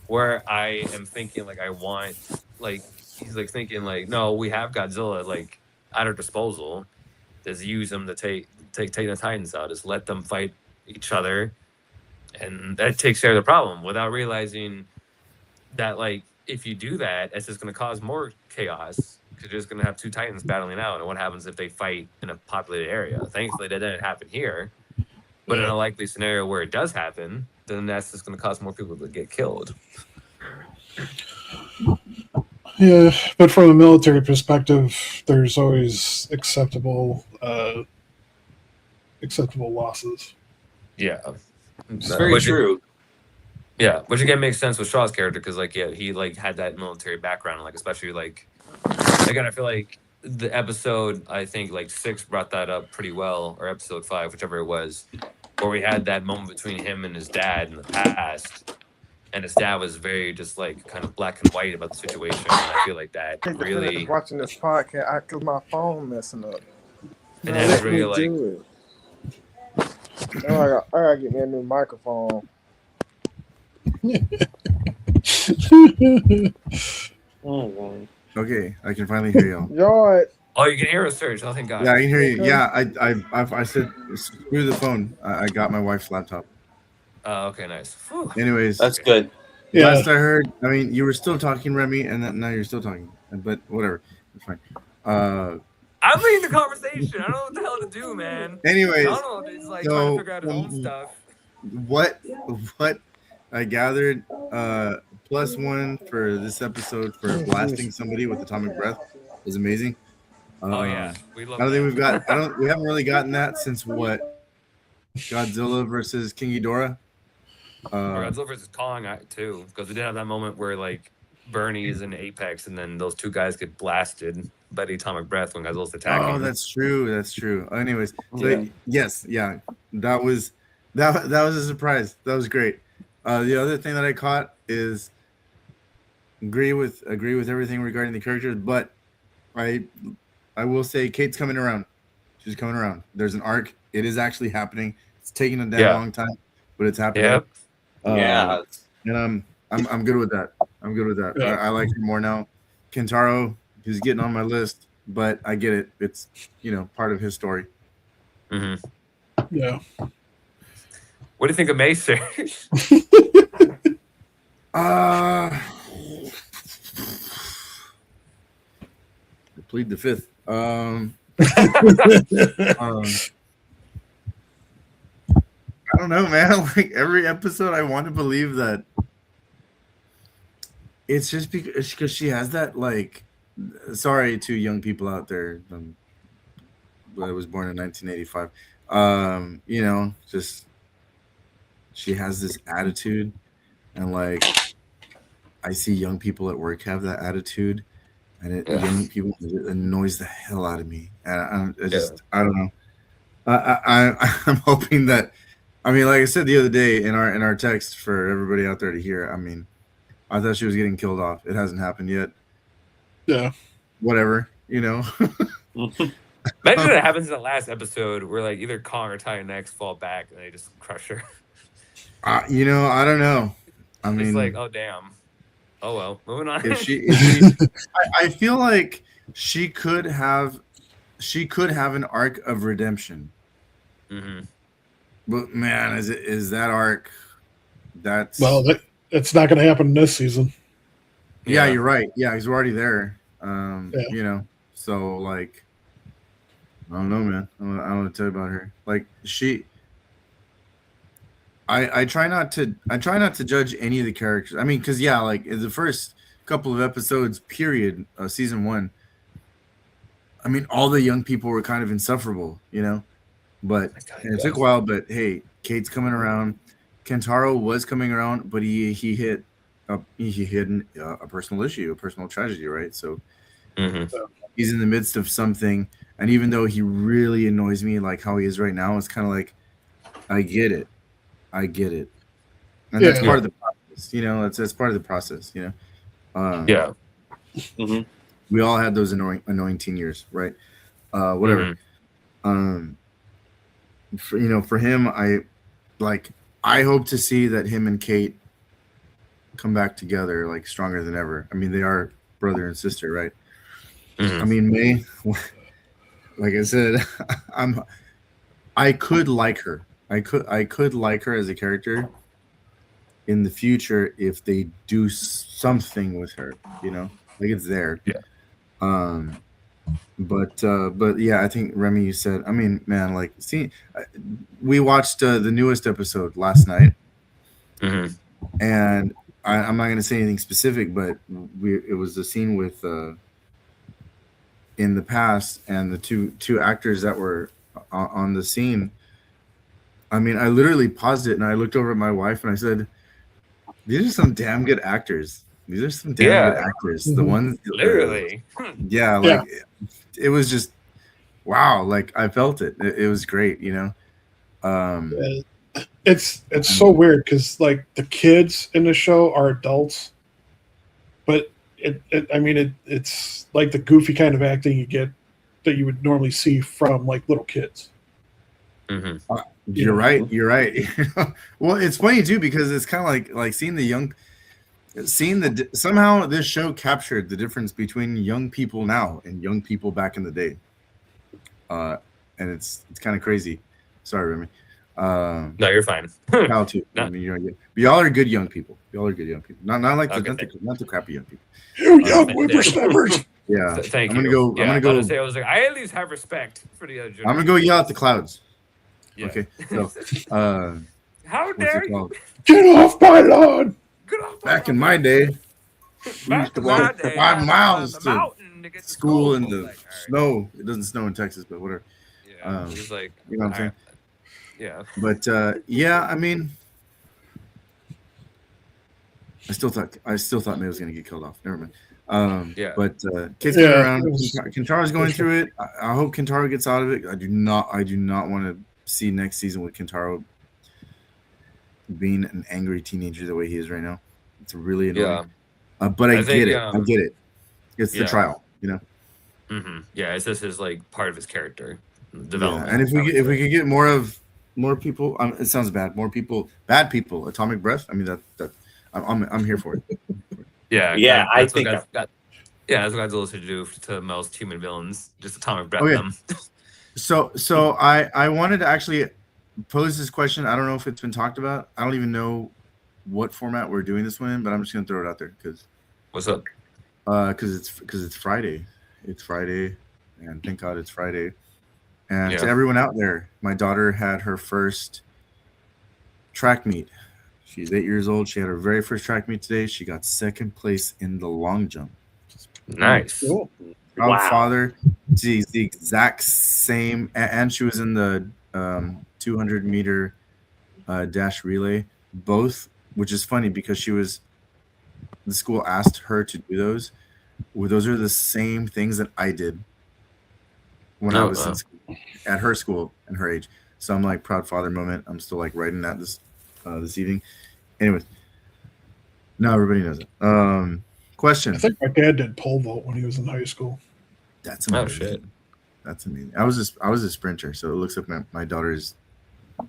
B: Where I am thinking like I want like he's like thinking like, no, we have Godzilla like at our disposal. Just use them to take the Titans out. Just let them fight each other, and that takes care of the problem without realizing that like if you do that, it's just going to cause more chaos. Because you're just going to have two Titans battling out. And what happens if they fight in a populated area? Thankfully, that didn't happen here. But in a likely scenario where it does happen, then that's just going to cause more people to get killed.
C: Yeah, but from a military perspective, there's always acceptable losses.
B: Yeah.
D: It's very true.
B: Yeah, which again makes sense with Shaw's character because, like, yeah, he like had that military background, like especially like again, I feel like the episode I think like 6 brought that up pretty well, or episode 5, whichever it was, where we had that moment between him and his dad in the past, and his dad was very just like kind of black and white about the situation. And I feel like that really
A: watching this podcast because my phone messing up.
B: and that really like.
A: I gotta get me a new microphone.
E: Okay, I can finally hear y'all.
A: Y'all,
B: Oh, you can hear us, Serge. Oh, thank God.
E: Yeah, I can hear you. Yeah, I said screw the phone. I got my wife's laptop.
B: Okay, nice. Whew.
E: Anyways,
D: That's good.
C: Yeah.
E: last I heard, I mean, you were still talking, Remy, and then now you're still talking. But whatever, it's fine.
B: I'm leading the conversation. I don't know what the hell to do, man.
E: Anyways,
B: Donald is like trying to figure out his own stuff.
E: What I gathered, +1 for this episode for blasting somebody with atomic breath was amazing.
B: Oh yeah, we love.
E: I don't think we've got. We haven't really gotten that since what? Godzilla versus King Ghidorah.
B: Godzilla versus Kong too, because we did have that moment where like Bernie is in Apex, and then those two guys get blasted by the atomic breath when Godzilla's attacking.
E: Oh, that's true. That's true. Anyways, so yes, yeah, that was a surprise. That was great. The other thing that I caught is agree with everything regarding the characters, but I will say Kate's coming around. She's coming around. There's an arc. It is actually happening. It's taking a damn long time, but it's happening.
B: Yep.
E: And I'm good with that. I'm good with that.
C: Yeah.
E: I like it more now. Kentaro, he's getting on my list, but I get it. It's part of his story.
B: Mm-hmm.
C: Yeah.
B: What do you think of Mace?
E: Plead the fifth. I don't know, man. Like every episode, I want to believe that it's just because she has that. Like, sorry to young people out there. I was born in 1985. Just she has this attitude, and like I see young people at work have that attitude. And young people, it annoys the hell out of me. And I don't know. I'm hoping that, I mean, like I said the other day in our text for everybody out there to hear. I mean, I thought she was getting killed off. It hasn't happened yet.
C: Yeah.
E: Whatever,
B: Imagine that happens in the last episode where like either Kong or Titan X fall back and they just crush her.
E: I don't know. I mean,
B: it's like, oh damn. Oh well, moving on.
E: If she I feel like she could have an arc of redemption.
B: Mm-hmm.
E: But man, is that arc? That's
C: it's not going to happen this season.
E: Yeah, you're right. Yeah, because we're already there.
C: Yeah.
E: So like, I don't know, man. I don't know what to tell you about her. Like I try not to judge any of the characters. I mean, because yeah, like in the first couple of episodes, period, season one. I mean, all the young people were kind of insufferable, you know. But and it took a while. But hey, Kate's coming around. Kentaro was coming around, but he hit a personal issue, a personal tragedy, right? So he's in the midst of something, and even though he really annoys me, like how he is right now, it's kind of like I get it, and that's part of the process. You know, that's part of the process. You know, we all had those annoying teen years, right? Whatever. For him, I hope to see that him and Kate come back together like stronger than ever. I mean, they are brother and sister, right? I mean, May, like I said, I could like her. I could like her as a character in the future if they do something with her, you know, like it's there.
B: Yeah.
E: But yeah, I think Remy, you said. I mean, man, like, we watched the newest episode last night, and I'm not gonna say anything specific, but it was the scene with in the past and the two actors that were on the scene. I mean, I literally paused it and I looked over at my wife and I said, "These are some damn good actors. These are some damn good actors. The ones
B: literally,
E: it was just wow. Like I felt it. It was great, you know."
C: It's so weird because like the kids in the show are adults, but it's like the goofy kind of acting you get that you would normally see from like little kids.
E: You're right. Well, it's funny too because it's kind of like seeing somehow this show captured the difference between young people now and young people back in the day, and it's kind of crazy. Sorry, Remy.
B: No, you're fine.
E: Kyle too. I mean, y'all are good young people. Y'all are good young people. Not like not the crappy young people.
C: You young whippersnappers.
E: Yeah.
B: Thank you.
E: I'm gonna go.
B: I was like, I at least have respect for the other.
E: I'm gonna go yell at the clouds.
B: Yeah.
E: Okay. So,
B: how dare you?
C: Get off my lawn!
E: Back in my day, we used to walk 5 miles to school in the snow. It doesn't snow in Texas, but whatever.
B: Yeah, it's like,
E: you know what I'm saying?
B: Yeah.
E: But yeah, I mean, I still thought May was gonna get killed off. Never mind. But kids going around. Kentaro's going through it. I hope Kentaro gets out of it. I do not want to see next season with Kentaro being an angry teenager the way he is right now. It's really annoying. But I get it. I get it. It's the trial, you know.
B: Yeah, it's just his like part of his character development.
E: And if we could get more people, it sounds bad. More people, bad people. Atomic breath. I mean that I'm here for it.
D: Yeah. I think
B: that's what Godzilla's to do to most human villains. Just atomic breath them.
E: So I wanted to actually pose this question. I don't know if it's been talked about. I don't even know what format we're doing this one in, but I'm just gonna throw it out there because.
B: What's up?
E: Because it's Friday. It's Friday, and thank God it's Friday. And to everyone out there, my daughter had her first track meet. She's 8 years old. She had her very first track meet today. She got second place in the long jump.
B: Nice.
C: Cool.
E: Proud father. She's the exact same, and she was in the 200 meter dash relay. Both, which is funny because the school asked her to do those. Well, those are the same things that I did when I was in school, at her school and her age. So I'm like proud father moment. I'm still like writing that this evening. Anyways, now everybody knows it. Question.
C: I think my dad did pole vault when he was in high school.
E: That's amazing.
B: Oh shit.
E: That's amazing. I was a sprinter, so it looks like my daughter's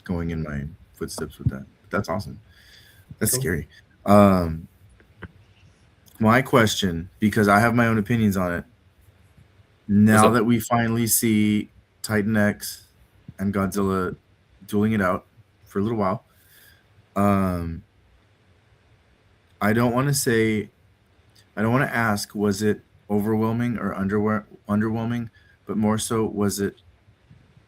E: going in my footsteps with that. That's awesome. That's scary. My question, because I have my own opinions on it. Now that we finally see Titan X and Godzilla dueling it out for a little while, I don't want to ask, was it overwhelming or underwhelming, but more so, was it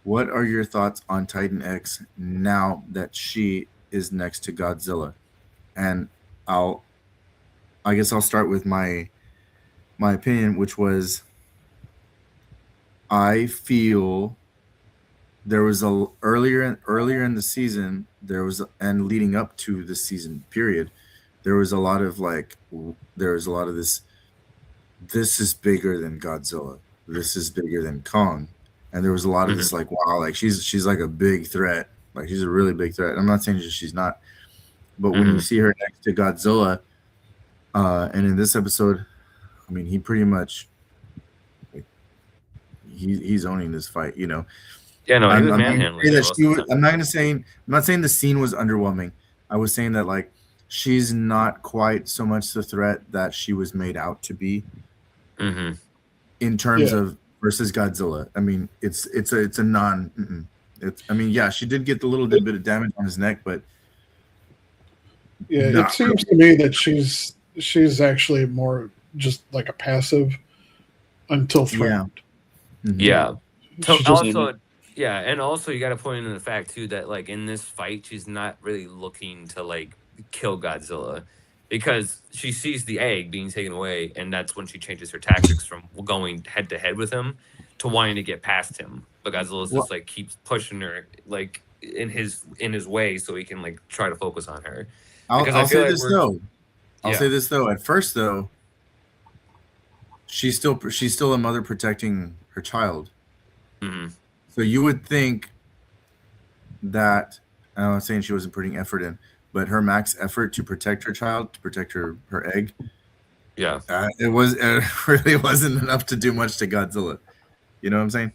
E: what are your thoughts on Titan X now that she is next to Godzilla? And I guess I'll start with my opinion, which was I feel there was earlier in the season and leading up to the season period, there was a lot of this. This is bigger than Godzilla. This is bigger than Kong, and there was a lot of this like, wow, like she's like a big threat. Like she's a really big threat. I'm not saying she's not, but when you see her next to Godzilla, and in this episode, I mean, he pretty much he's owning this fight. You know.
B: Yeah, no, he was
E: I'm
B: manhandling.
E: not saying the scene was underwhelming. I was saying that like she's not quite so much the threat that she was made out to be. In terms of versus Godzilla. I mean, it's a non. I mean, yeah, she did get the little bit of damage on his neck, but
C: it seems to me that she's actually more just like a passive until threatened.
B: Yeah.
C: She
B: Also, yeah, and also you got to point in the fact too that like in this fight, she's not really looking to like kill Godzilla, because she sees the egg being taken away, and that's when she changes her tactics from going head to head with him to wanting to get past him. But Godzilla's just like keeps pushing her like in his way so he can like try to focus on her.
E: I'll say this though. At first though, she's still a mother protecting her child. So you would think that, I'm not saying she wasn't putting effort in, but her max effort to protect her child, to protect her egg, it really wasn't enough to do much to Godzilla. You know what I'm saying?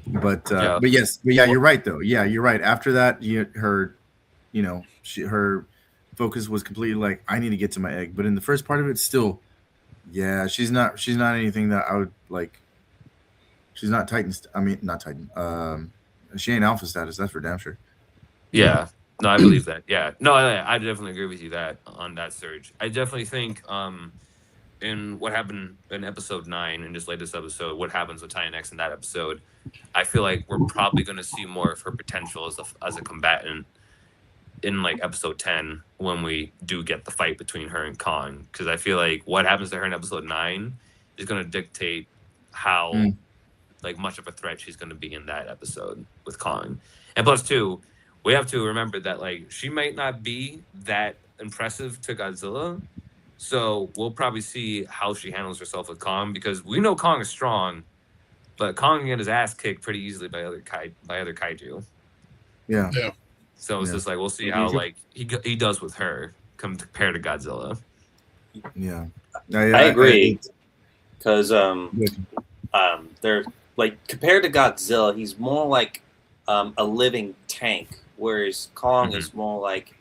E: But you're right though. Yeah, you're right. After that, her focus was completely like, I need to get to my egg. But in the first part of it, still, yeah, she's not anything that I would like. She's not Titan. I mean, not Titan. She ain't alpha status. That's for damn sure.
B: Yeah. No, I believe that. Yeah. No, I definitely agree with you on that, Surge. I definitely think in what happened in episode 9, in this latest episode, what happens with Titan X in that episode, I feel like we're probably going to see more of her potential as a combatant in like episode 10 when we do get the fight between her and Kong. Because I feel like what happens to her in episode 9 is going to dictate how like much of a threat she's going to be in that episode with Kong. And plus two, we have to remember that like she might not be that impressive to Godzilla, so we'll probably see how she handles herself with Kong, because we know Kong is strong, but Kong can get his ass kicked pretty easily by other kaiju.
E: Yeah.
B: So it's just like we'll see how like he does with her compared to Godzilla.
E: Yeah,
D: I agree, because they're like, compared to Godzilla, he's more like a living tank, whereas Kong is more like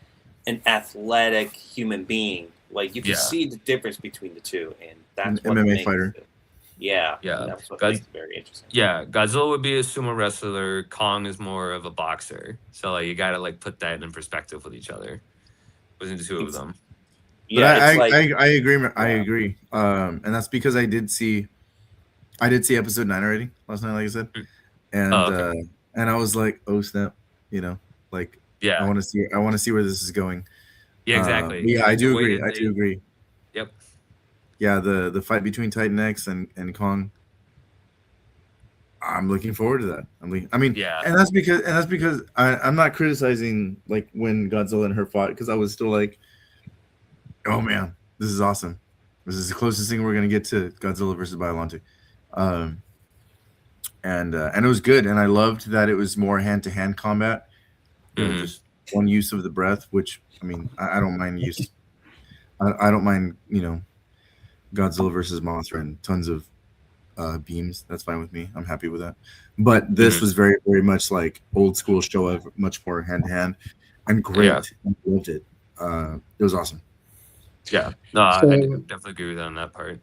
D: an athletic human being. Like you can see the difference between the two, and that's
E: an MMA fighter.
D: That's what makes it very interesting.
B: Yeah, Godzilla would be a sumo wrestler. Kong is more of a boxer. So like you gotta like put that in perspective with each other, between the two of them.
E: Yeah, but I agree. I agree. And that's because I did see episode 9 already last night, like I said, and and I was like, oh snap, like I want to see where this is going.
B: Yeah, exactly.
E: Yeah, I do agree.
B: Yep.
E: Yeah, the fight between Titan X and Kong, I'm looking forward to that. And that's because I'm not criticizing like when Godzilla and her fought, because I was still like, oh man, this is awesome. This is the closest thing we're gonna get to Godzilla versus Biollante. And it was good, and I loved that it was more hand-to-hand combat, just one use of the breath, which I mean I don't mind use. I don't mind Godzilla versus Mothra and tons of beams. That's fine with me. I'm happy with that. But this was very, very much like old school Showa, much more hand-to-hand, and great. I loved it. It was awesome.
B: Yeah, no, I definitely agree with that on that part.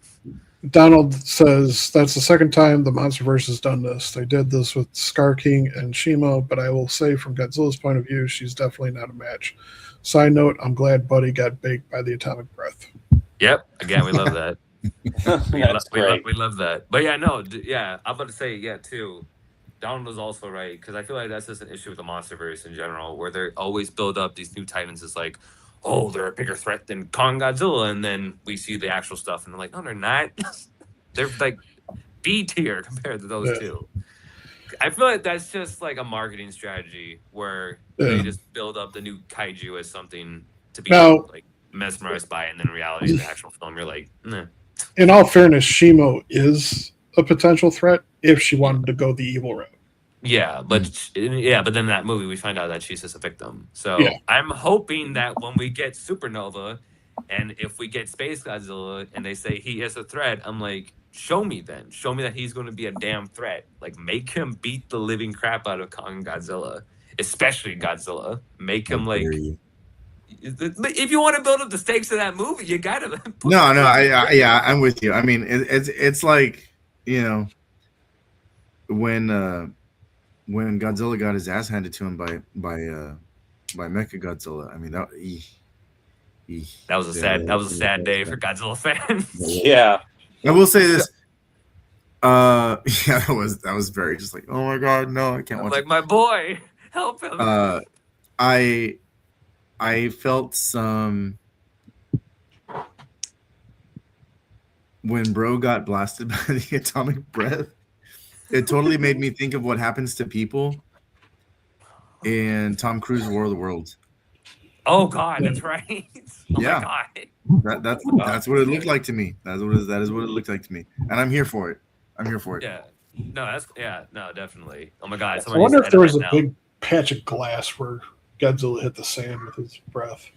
C: Donald says that's the second time the MonsterVerse has done this. They did this with Scar King and Shimo, but I will say from Godzilla's point of view, she's definitely not a match. Side note, I'm glad Buddy got baked by the atomic breath.
B: Yep. Again, we love that.
D: That's great.
B: We love that. But yeah, no, yeah, I'm about to say yeah too. Donald was also right because I feel like that's just an issue with the MonsterVerse in general, where they always build up these new titans as like, oh, they're a bigger threat than Kong Godzilla, and then we see the actual stuff, and they're like, no, they're not. They're like B tier compared to those two. I feel like that's just like a marketing strategy where they just build up the new kaiju as something to be like mesmerized by, and then in reality, in the actual film, you're like, nah.
C: In all fairness, Shimo is a potential threat if she wanted to go the evil route.
B: Yeah, but but then in that movie we find out that she's just a victim. So I'm hoping that when we get Supernova, and if we get Space Godzilla, and they say he is a threat, I'm like, show me then. Show me that he's going to be a damn threat. Like, make him beat the living crap out of Kong and Godzilla, especially Godzilla. Make him like. If you want to build up the stakes of that movie, you gotta.
E: I'm with you. I mean, it's like, you know, when Godzilla got his ass handed to him by Mechagodzilla. I mean, that
B: was a sad day for Godzilla fans.
D: Yeah,
E: I will say this. That was very just like, oh my god, no, I can't watch.
B: Like, my boy, help him.
E: I felt some when bro got blasted by the atomic breath. It totally made me think of what happens to people in Tom Cruise War of the Worlds.
B: Oh God, that's right. Oh
E: yeah,
B: my God.
E: That's what it looked like to me. That is what it looked like to me, and I'm here for it.
B: Yeah, no, definitely. Oh my God,
C: I wonder if there was a big patch of glass where Godzilla hit the sand with his breath.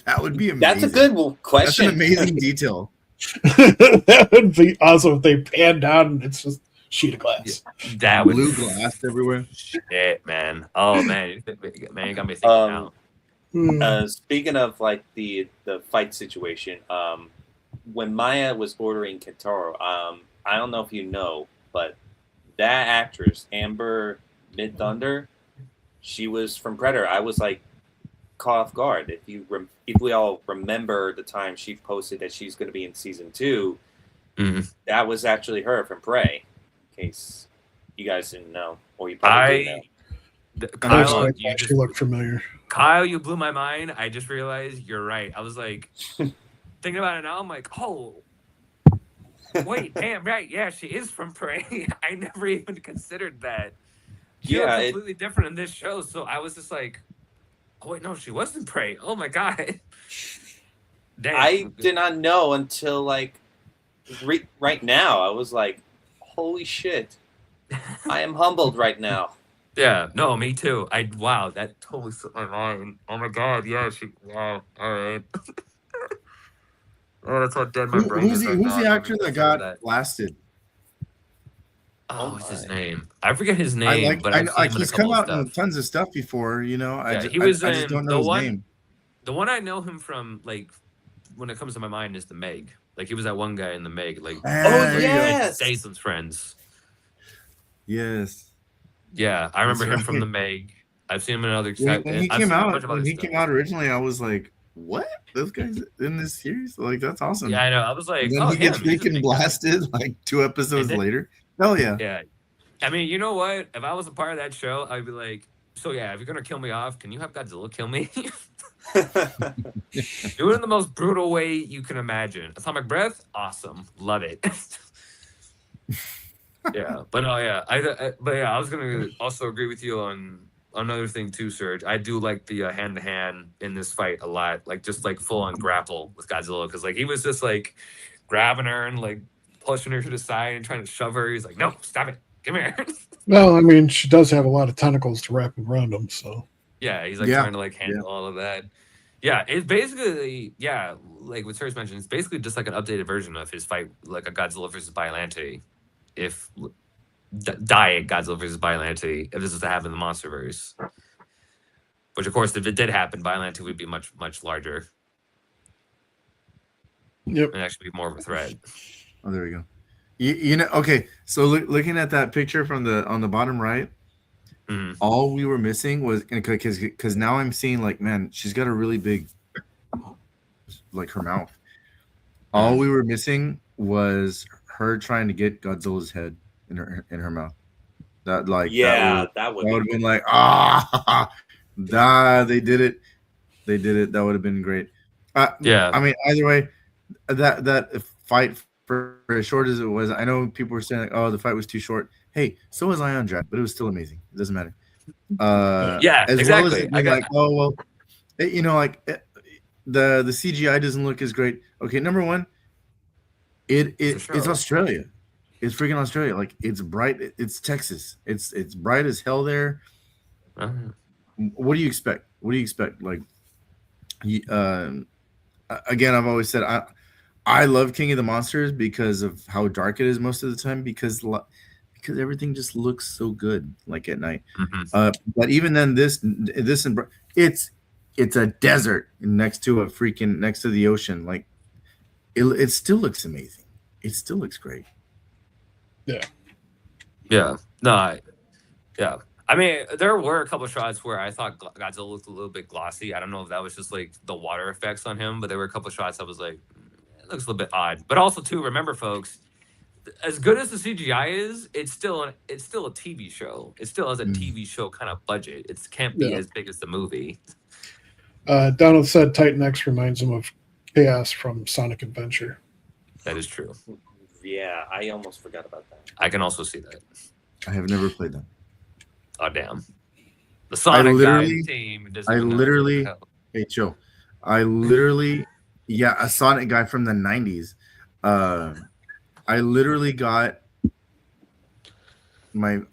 E: That would be amazing.
D: That's a good question.
E: That's an amazing detail.
C: That would be awesome if they pan down and it's just sheet of glass.
B: That would
E: blue glass everywhere.
B: Shit, man. Oh man, you got me thinking now.
D: Speaking of like the fight situation, when Maya was ordering Kentaro, I don't know if you know, but that actress Amber Mid Thunder, she was from Predator. I was like caught off guard. If we all remember the time she posted that she's going to be in season 2, that was actually her from Prey. In case you guys didn't know, or you probably didn't know.
B: Kyle,
C: you look familiar.
B: Kyle, you blew my mind. I just realized you're right. I was like thinking about it now. I'm like, oh, wait, damn, right? Yeah, she is from Prey. I never even considered that. She was completely different in this show. So I was just like, oh wait, no, she wasn't Prey. Oh my God. Damn.
D: I did not know until like right now. I was like, holy shit. I am humbled right now.
B: Yeah, no, me too. Wow, that totally slipped my mind. Oh my God, yeah, wow, all right. Oh, that's how dead my brain is.
E: Who's the actor that got blasted?
B: Oh, what's his name? I forget his name,
E: he's come out in tons of stuff before, you know.
B: He was
E: I just don't know his name.
B: The one I know him from, like, when it comes to my mind, is the Meg. Like, he was that one guy in the Meg, like,
D: yes,
B: Statham's friends.
E: Yes.
B: Yeah, I remember him from the Meg. I've seen him in other.
E: When he came out originally, I was like, "What? This guy's in this series? Like, that's awesome."
B: Yeah, I know. I was like,
E: and then he gets freaking blasted like 2 episodes later. Hell yeah.
B: Yeah. I mean, you know what? If I was a part of that show, I'd be like, so yeah, if you're gonna kill me off, can you have Godzilla kill me? Do it in the most brutal way you can imagine. Atomic breath, awesome, love it. Yeah, but no, yeah, I was gonna also agree with you on another thing too, Serge. I do like the hand to hand in this fight a lot, like just like full on grapple with Godzilla, because like he was just like grabbing her and like pushing her to the side and trying to shove her. He's like, no, stop it, come here.
C: Well, I mean, she does have a lot of tentacles to wrap around him, so
B: yeah, he's like trying to like handle all of that. Yeah, it's basically like what Serge mentioned. It's basically just like an updated version of his fight, like a Godzilla versus Biollante. If diet Godzilla versus Biollante, if this was to happen in the MonsterVerse, which of course, if it did happen, Biollante would be much larger.
C: Yep,
B: and actually be more of a threat.
E: Oh, there we go. You know, okay. So looking at that picture from on the bottom right, all we were missing was because now I'm seeing like, man, she's got a really big, like her mouth. All we were missing was her trying to get Godzilla's head in her mouth. That
D: that
E: would have been like, they did it. They did it. That would have been great.
B: Yeah.
E: I mean, either way, that fight, for as short as it was, I know people were saying like, oh, the fight was too short. Hey, so was Ion Dragon, but it was still amazing. It doesn't matter.
B: Yeah,
E: as
B: exactly.
E: well as it being like, oh well, the CGI doesn't look as great. Okay, number one, it's Australia. It's freaking Australia. Like, it's bright. It's Texas. It's bright as hell there. What do you expect? Like, again, I've always said I love King of the Monsters because of how dark it is most of the time, because everything just looks so good, like, at night. But even then, it's a desert next to the ocean. Like, it still looks amazing. It still looks great.
B: Yeah. No. Yeah. I mean, there were a couple of shots where I thought Godzilla looked a little bit glossy. I don't know if that was just like the water effects on him, but there were a couple of shots I was like, it looks a little bit odd. But also, too, remember, folks, as good as the CGI is, it's still a TV show. It still has a TV show kind of budget. It can't be as big as the movie.
C: Donald said Titan X reminds him of Chaos from Sonic Adventure.
B: That is true.
D: Yeah, I almost forgot about that.
B: I can also see that.
E: I have never played that.
B: Oh, damn. The Sonic guy team doesn't
E: hey, chill. A Sonic guy from the 90s. I literally got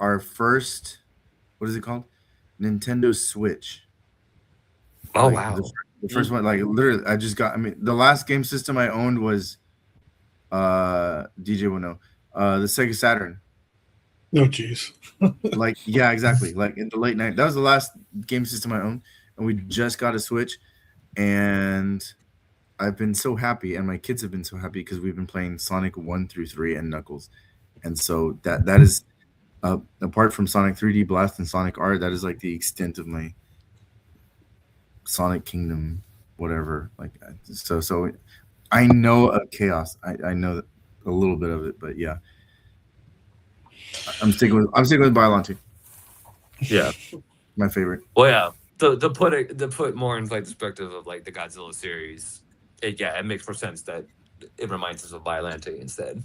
E: our first, what is it called? Nintendo Switch.
B: Oh, wow.
E: The first one, like, literally, I just got, the last game system I owned was DJ will know. The Sega Saturn.
C: No, jeez.
E: Like, yeah, exactly. Like, in the late 90s. That was the last game system I owned. And we just got a Switch. And I've been so happy. And my kids have been so happy because we've been playing Sonic 1 through 3 and Knuckles. And so that is, apart from Sonic 3D Blast and Sonic R, that is like the extent of my Sonic Kingdom, whatever. Like, so I know of Chaos. I know a little bit of it, but yeah. I'm sticking with Biollante.
B: Yeah,
E: my favorite.
B: Well, yeah. To put more in like perspective of like the Godzilla series, it makes more sense that it reminds us of Biollante instead.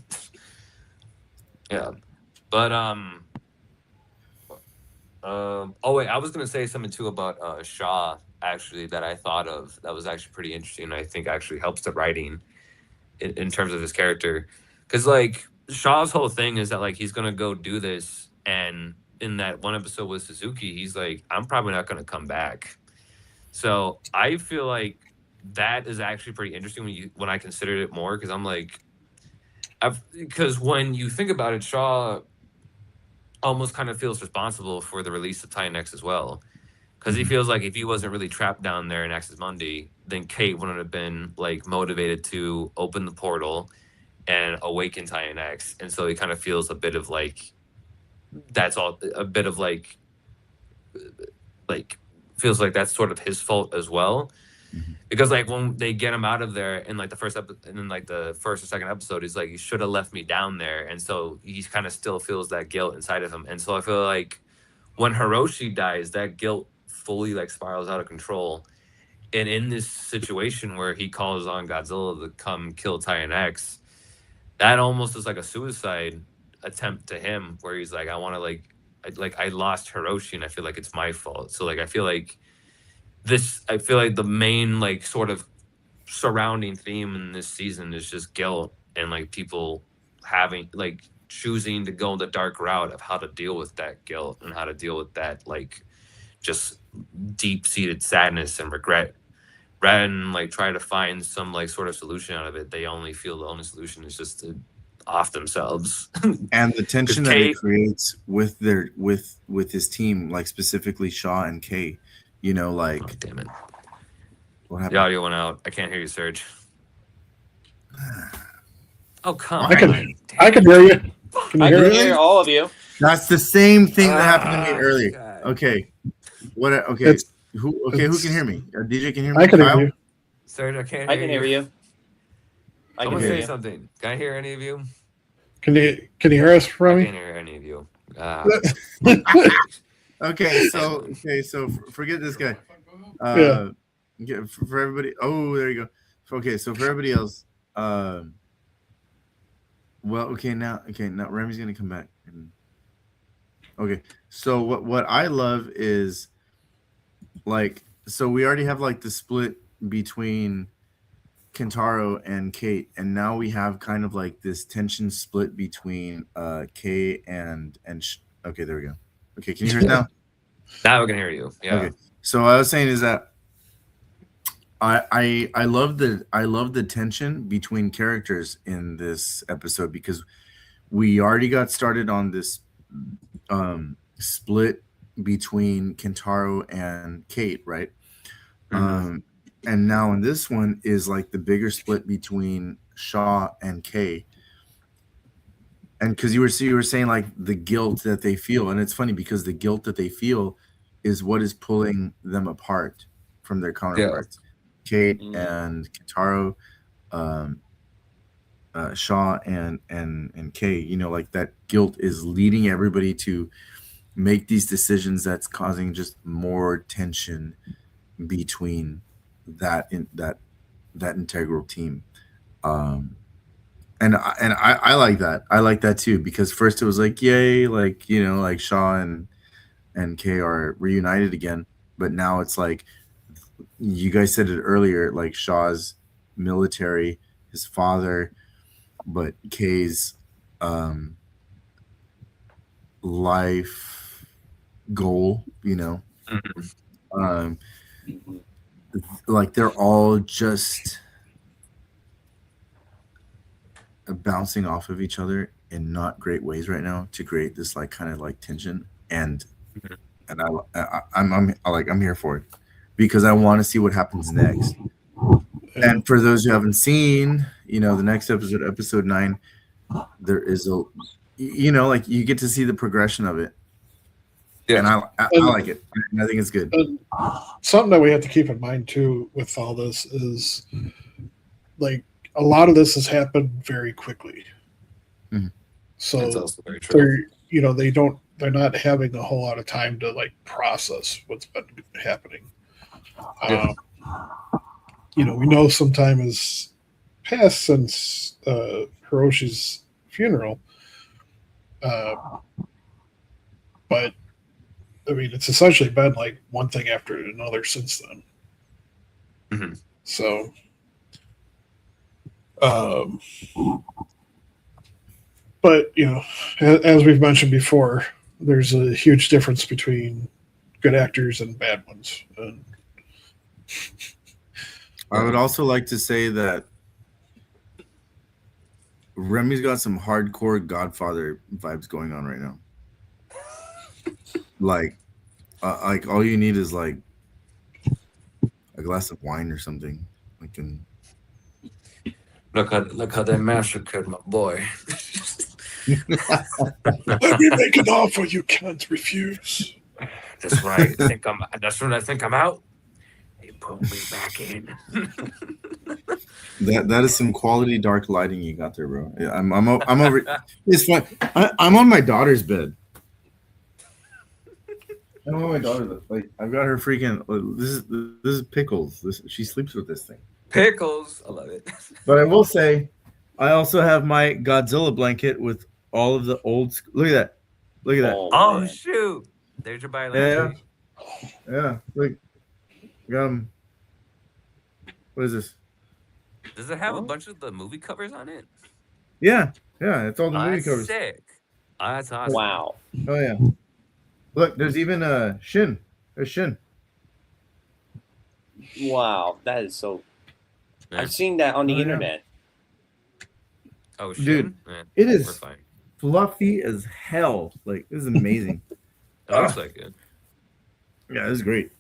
B: Yeah, but oh wait, I was gonna say something too about Shaw, actually, that I thought of that was actually pretty interesting, and I think actually helps the writing in terms of his character, because like Shaw's whole thing is that like he's gonna go do this, and in that one episode with Suzuki, he's like, I'm probably not gonna come back. So I feel like that is actually pretty interesting when I considered it more, because I'm like, because when you think about it, Shaw almost kind of feels responsible for the release of Titan X as well, because he feels like if he wasn't really trapped down there in Axis Mundi, then Kate wouldn't have been like motivated to open the portal and awaken Titan X, and so he kind of feels a bit of like that's all a bit of like feels like that's sort of his fault as well. Because like when they get him out of there in like the first episode, and then like the first or second episode, he's like, you should have left me down there, and so he kind of still feels that guilt inside of him. And so I feel like when Hiroshi dies, that guilt fully like spirals out of control. And in this situation where he calls on Godzilla to come kill Titan X, that almost is like a suicide attempt to him, where he's like, I want to I lost Hiroshi and I feel like it's my fault. So like I feel like the main like sort of surrounding theme in this season is just guilt, and like people having like choosing to go the dark route of how to deal with that guilt and how to deal with that like just deep-seated sadness and regret, rather than like try to find some like sort of solution out of it. They only feel the only solution is just to off themselves.
E: And the tension that it creates with his team, like specifically Shaw and Kay, you know, like,
B: oh, damn it,
E: what happened?
B: The audio went out. I can't hear you, Serge. Oh, come on.
C: I can hear you. Can you
D: I
C: hear
D: can
C: me?
D: hear all of you.
E: That's the same thing that happened to me earlier.
B: God.
E: Okay. What? Okay. Who can hear me? DJ can hear me.
C: I can
E: Kyle?
C: hear you.
B: Serge, I can't hear
D: I can hear you. I can
B: Someone
D: hear
B: say
D: you.
B: something. Can I hear any of you?
C: Can you hear us,
B: I
C: Remy?
B: can't hear any of you.
E: Okay, so forget this guy.
C: Yeah.
E: For everybody. Oh, there you go. Okay, so for everybody else, well, okay, now Remy's gonna come back. Okay, so what I love is like, so we already have like the split between Kentaro and Kate, and now we have kind of like this tension split between Kay and okay, there we go. Okay, can you hear us now?
B: Now we can hear you. Yeah.
E: Okay, so what I was saying is that I love the tension between characters in this episode because we already got started on this split between Kentaro and Kate, right? And now in this one is like the bigger split between Shaw and Kay. And because you were saying like the guilt that they feel, and it's funny because the guilt that they feel is what is pulling them apart from their counterparts. Kate and Kentaro, Shaw and Kay, you know, like that guilt is leading everybody to make these decisions that's causing just more tension between that integral team. And I like that. I like that too, because first it was like, yay, like, you know, like Shaw and Kay are reunited again, but now it's like, you guys said it earlier, like Shaw's military, his father, but Kay's life goal, you know, like they're all just bouncing off of each other in not great ways right now to create this like kind of like tension, and I'm here for it because I want to see what happens next. And for those who haven't seen, you know, the next episode, episode 9, there is a, you know, like you get to see the progression of it. Yeah. And I like it. I think it's good.
C: Something that we have to keep in mind too with all this is like a lot of this has happened very quickly.
E: Mm-hmm.
C: So
B: that's also very true.
C: You know, they're not having a whole lot of time to like process what's been happening.
B: Yeah.
C: You know, we know some time has passed since Hiroshi's funeral, but I mean, it's essentially been like one thing after another since then.
B: Mm-hmm.
C: So, but you know, as we've mentioned before, there's a huge difference between good actors and bad ones. And
E: I would also like to say that Remy's got some hardcore Godfather vibes going on right now. Like all you need is like a glass of wine or something. Like, and
B: look how they massacred my boy.
C: let me make an offer you can't refuse.
B: That's right. That's when I think I'm out. They put me back in.
E: that is some quality dark lighting you got there, bro. Yeah, I'm over. It's fun. I'm on my daughter's bed. I don't know my daughter. Like I've got her freaking. This is Pickles. She sleeps with this thing.
B: Pickles, I love it.
E: But I will say, I also have my Godzilla blanket with all of the old. Look at that. Look at that.
B: Oh shoot! There's your biology.
E: Yeah. Look. Got him. What is this?
B: Does it have a bunch of the movie covers on it?
E: Yeah. It's all the movie
B: That's
E: covers.
B: sick. Oh, that's awesome.
D: Wow.
E: Oh yeah. Look, there's even a Shin. There's Shin.
D: Wow, that is so.
B: Yeah.
D: I've seen that on the internet.
B: Oh, shit.
E: Dude, it is fluffy as hell. Like, this is amazing.
B: It looks like it.
E: Yeah, this is great.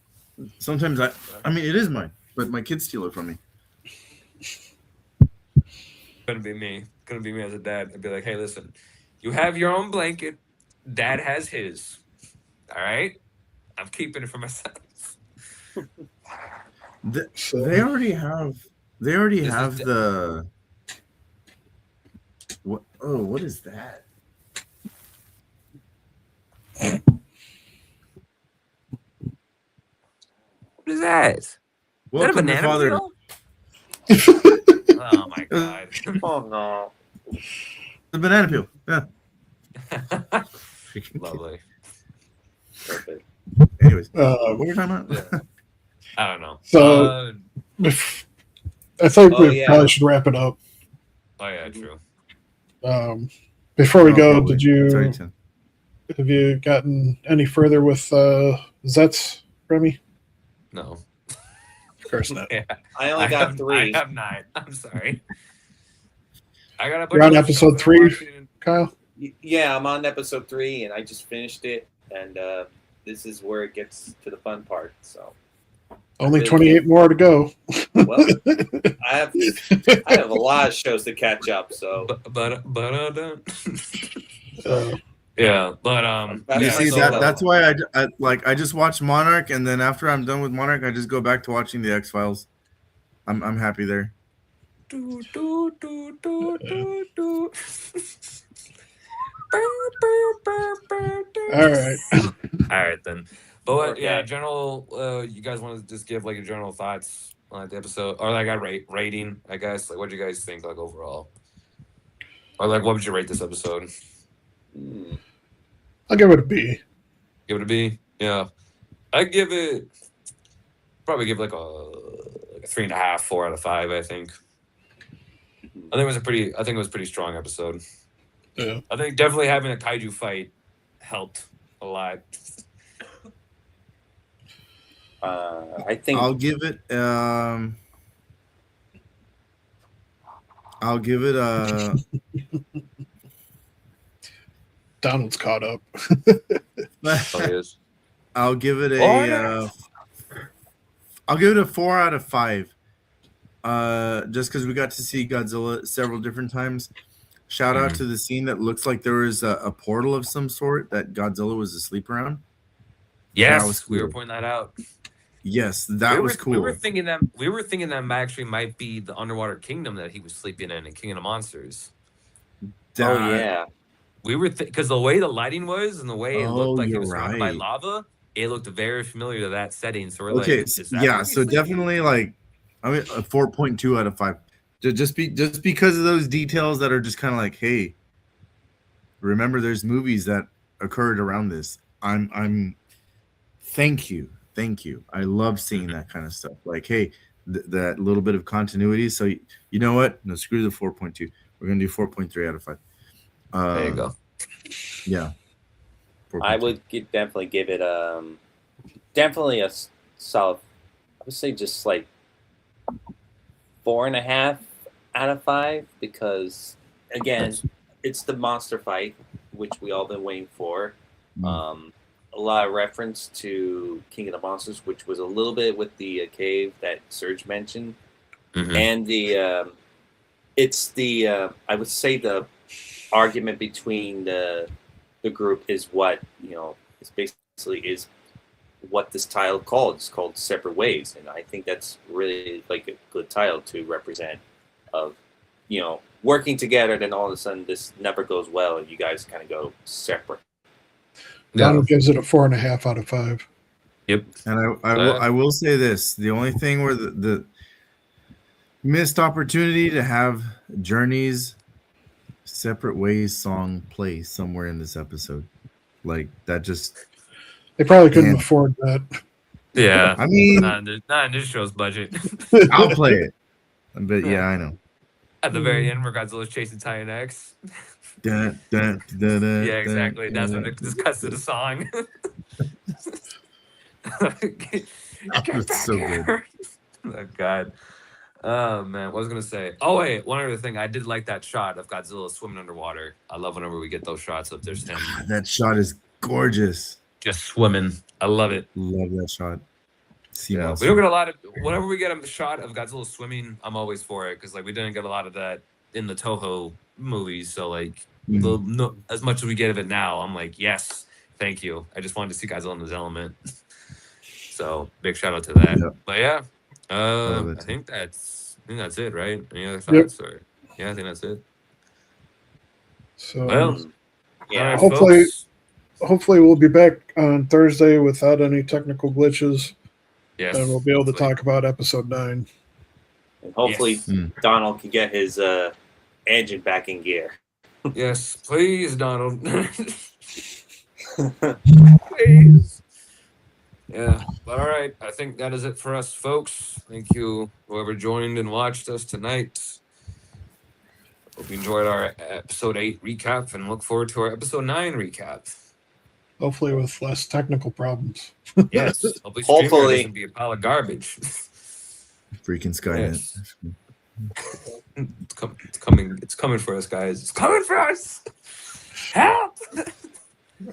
E: Sometimes I mean, it is mine, but my kids steal it from me.
B: Couldn't be me. Couldn't be me as a dad. I'd be like, hey, listen, you have your own blanket. Dad has his. All right? I'm keeping it for myself.
E: They already have the Oh, what is that?
B: What is that? Is that a
E: Welcome to
B: banana
E: Father.
B: peel? Oh my god.
D: Oh no.
E: The banana peel. Yeah.
B: Lovely.
D: Perfect.
E: Anyways, what were we talking about?
B: Yeah. I don't know.
C: So- I think
D: Oh,
C: we
D: yeah.
C: probably should wrap it up.
B: Oh yeah, true.
C: Before we
E: Oh,
C: go,
E: wait.
C: did you
E: Sorry, Tim.
C: have you gotten any further with Zets, Remy?
B: No.
C: Of course not.
B: Yeah.
D: I only got 3.
B: I have 9. I'm sorry. I got a bunch
C: You're on
B: of
C: episode
B: shows
C: 3?
B: I'm watching.
C: Kyle?
D: Yeah, I'm on episode 3, and I just finished it, and this is where it gets to the fun part. So
C: Only
D: really
C: 28 more to go.
D: Well, I have a lot of shows to catch up. So
B: yeah, but
D: You
E: You
B: yeah,
E: see
B: so,
E: that's why I just watched Monarch, and then after I'm done with Monarch, I just go back to watching the X-Files. I'm happy there.
B: do, do, do, do, do, do.
C: All right.
B: All right then. But
D: Okay.
B: yeah, general. You guys want to just give like your general thoughts on the episode, or like a rating? I guess like what do you guys think like overall, or like what would you rate this episode?
C: I'll give it a B.
B: Give it a B. Yeah, I give it probably give like a 3.5, 4 out of 5. I think. I think it was a pretty strong episode.
C: Yeah.
B: I think definitely having a kaiju fight helped a lot.
D: I think
E: I'll give it
C: Donald's caught up.
E: I'll give it
B: Order!
E: I'll give it a 4 out of 5. Just because we got to see Godzilla several different times. Shout out to the scene that looks like there was a portal of some sort that Godzilla was asleep around.
B: Yes,
E: That was cool.
B: we were pointing that out.
E: That was cool.
B: We were thinking that actually might be the underwater kingdom that he was sleeping in King of the Monsters.
D: yeah.
B: We were because the way the lighting was and the way it looked like it
E: you're
B: was surrounded by
E: right.
B: lava, it looked very familiar to that setting. So we're
E: Okay,
B: like, is that where
E: yeah,
B: he's
E: so
B: sleeping?
E: definitely like I mean a 4.2 out of 5. Just because of those details that are just kind of like, hey, remember there's movies that occurred around this. I'm thank you. I love seeing that kind of stuff. Like, hey, that little bit of continuity. So you know what? No, screw the 4.2. We're gonna do 4.3 out of 5.
B: There you go.
E: Yeah. 4.2.
D: I would definitely give it definitely a solid. I would say just like 4.5 out of 5 because again, it's the monster fight which we all been waiting for. A lot of reference to King of the Monsters, which was a little bit with the cave that Serge mentioned, and the it's the I would say the argument between the group is what is basically is what this title called. It's called Separate Ways, and I think that's really like a good title to represent of working together. Then all of a sudden this never goes well, and you guys kind of go separate.
C: Donald gives it a 4.5 out of 5.
B: Yep.
E: And I will say this: the only thing where the missed opportunity to have Journey's Separate Ways song play somewhere in this episode, like that just.
C: They probably couldn't afford that.
B: Yeah.
E: I mean,
B: not in this show's budget.
E: I'll play it, but yeah, I know.
B: At the very end, where Godzilla's chasing Titan X.
E: Yeah,
B: exactly. That's when it just cuts to the song.
E: That's so good.
B: Oh God. Oh man, what was I gonna say? Oh wait, one other thing. I did like that shot of Godzilla swimming underwater. I love whenever we get those shots of there's him
E: That shot is gorgeous.
B: just swimming. I love it.
E: Love that shot.
B: Yeah, we don't get a lot of whenever we get a shot of Godzilla swimming. I'm always for it because like we didn't get a lot of that in the Toho movies. So like as much as we get of it now, I'm like, yes, thank you. I just wanted to see Godzilla in his element. So big shout out to that.
E: Yep.
B: But yeah, I think that's it, right? Any other thoughts? Or I think that's it.
C: So
B: Well,
D: Yeah.
B: all right,
C: Hopefully-
B: folks.
C: hopefully we'll be back on Thursday without any technical glitches,
B: Yes,
C: and we'll be able to
B: hopefully.
C: talk about episode 9.
D: And hopefully
B: Yes.
D: Donald can get his engine back in gear.
B: Yes, please, Donald. Please. Yeah, but all right. I think that is it for us, folks. Thank you, whoever joined and watched us tonight. Hope you enjoyed our episode 8 recap and look forward to our episode 9 recap.
C: Hopefully with less technical problems.
B: Yes, hopefully,
D: Hopefully.
B: StreamYard doesn't be a pile of garbage.
E: Freaking Skynet.
B: Yes. It's coming. It's coming for us, guys. It's coming for us. Help!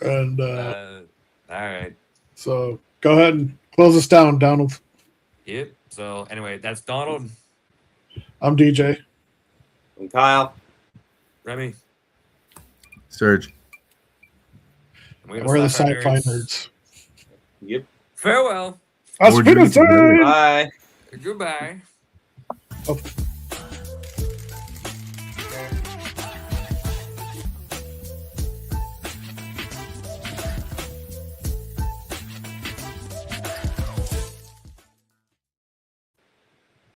C: And
B: All right.
C: so go ahead and close us down, Donald.
B: Yep. So anyway, that's Donald,
C: I'm DJ.
D: And Kyle.
B: Remy.
E: Serge.
B: And
C: We're the
B: Sci-Fi
C: Sci-Fi
B: Nerds.
C: Nerds.
D: Yep.
B: Farewell.
C: Auf
E: Or do you-
C: Wiedersehen!
D: Bye.
B: Goodbye.
C: Oh,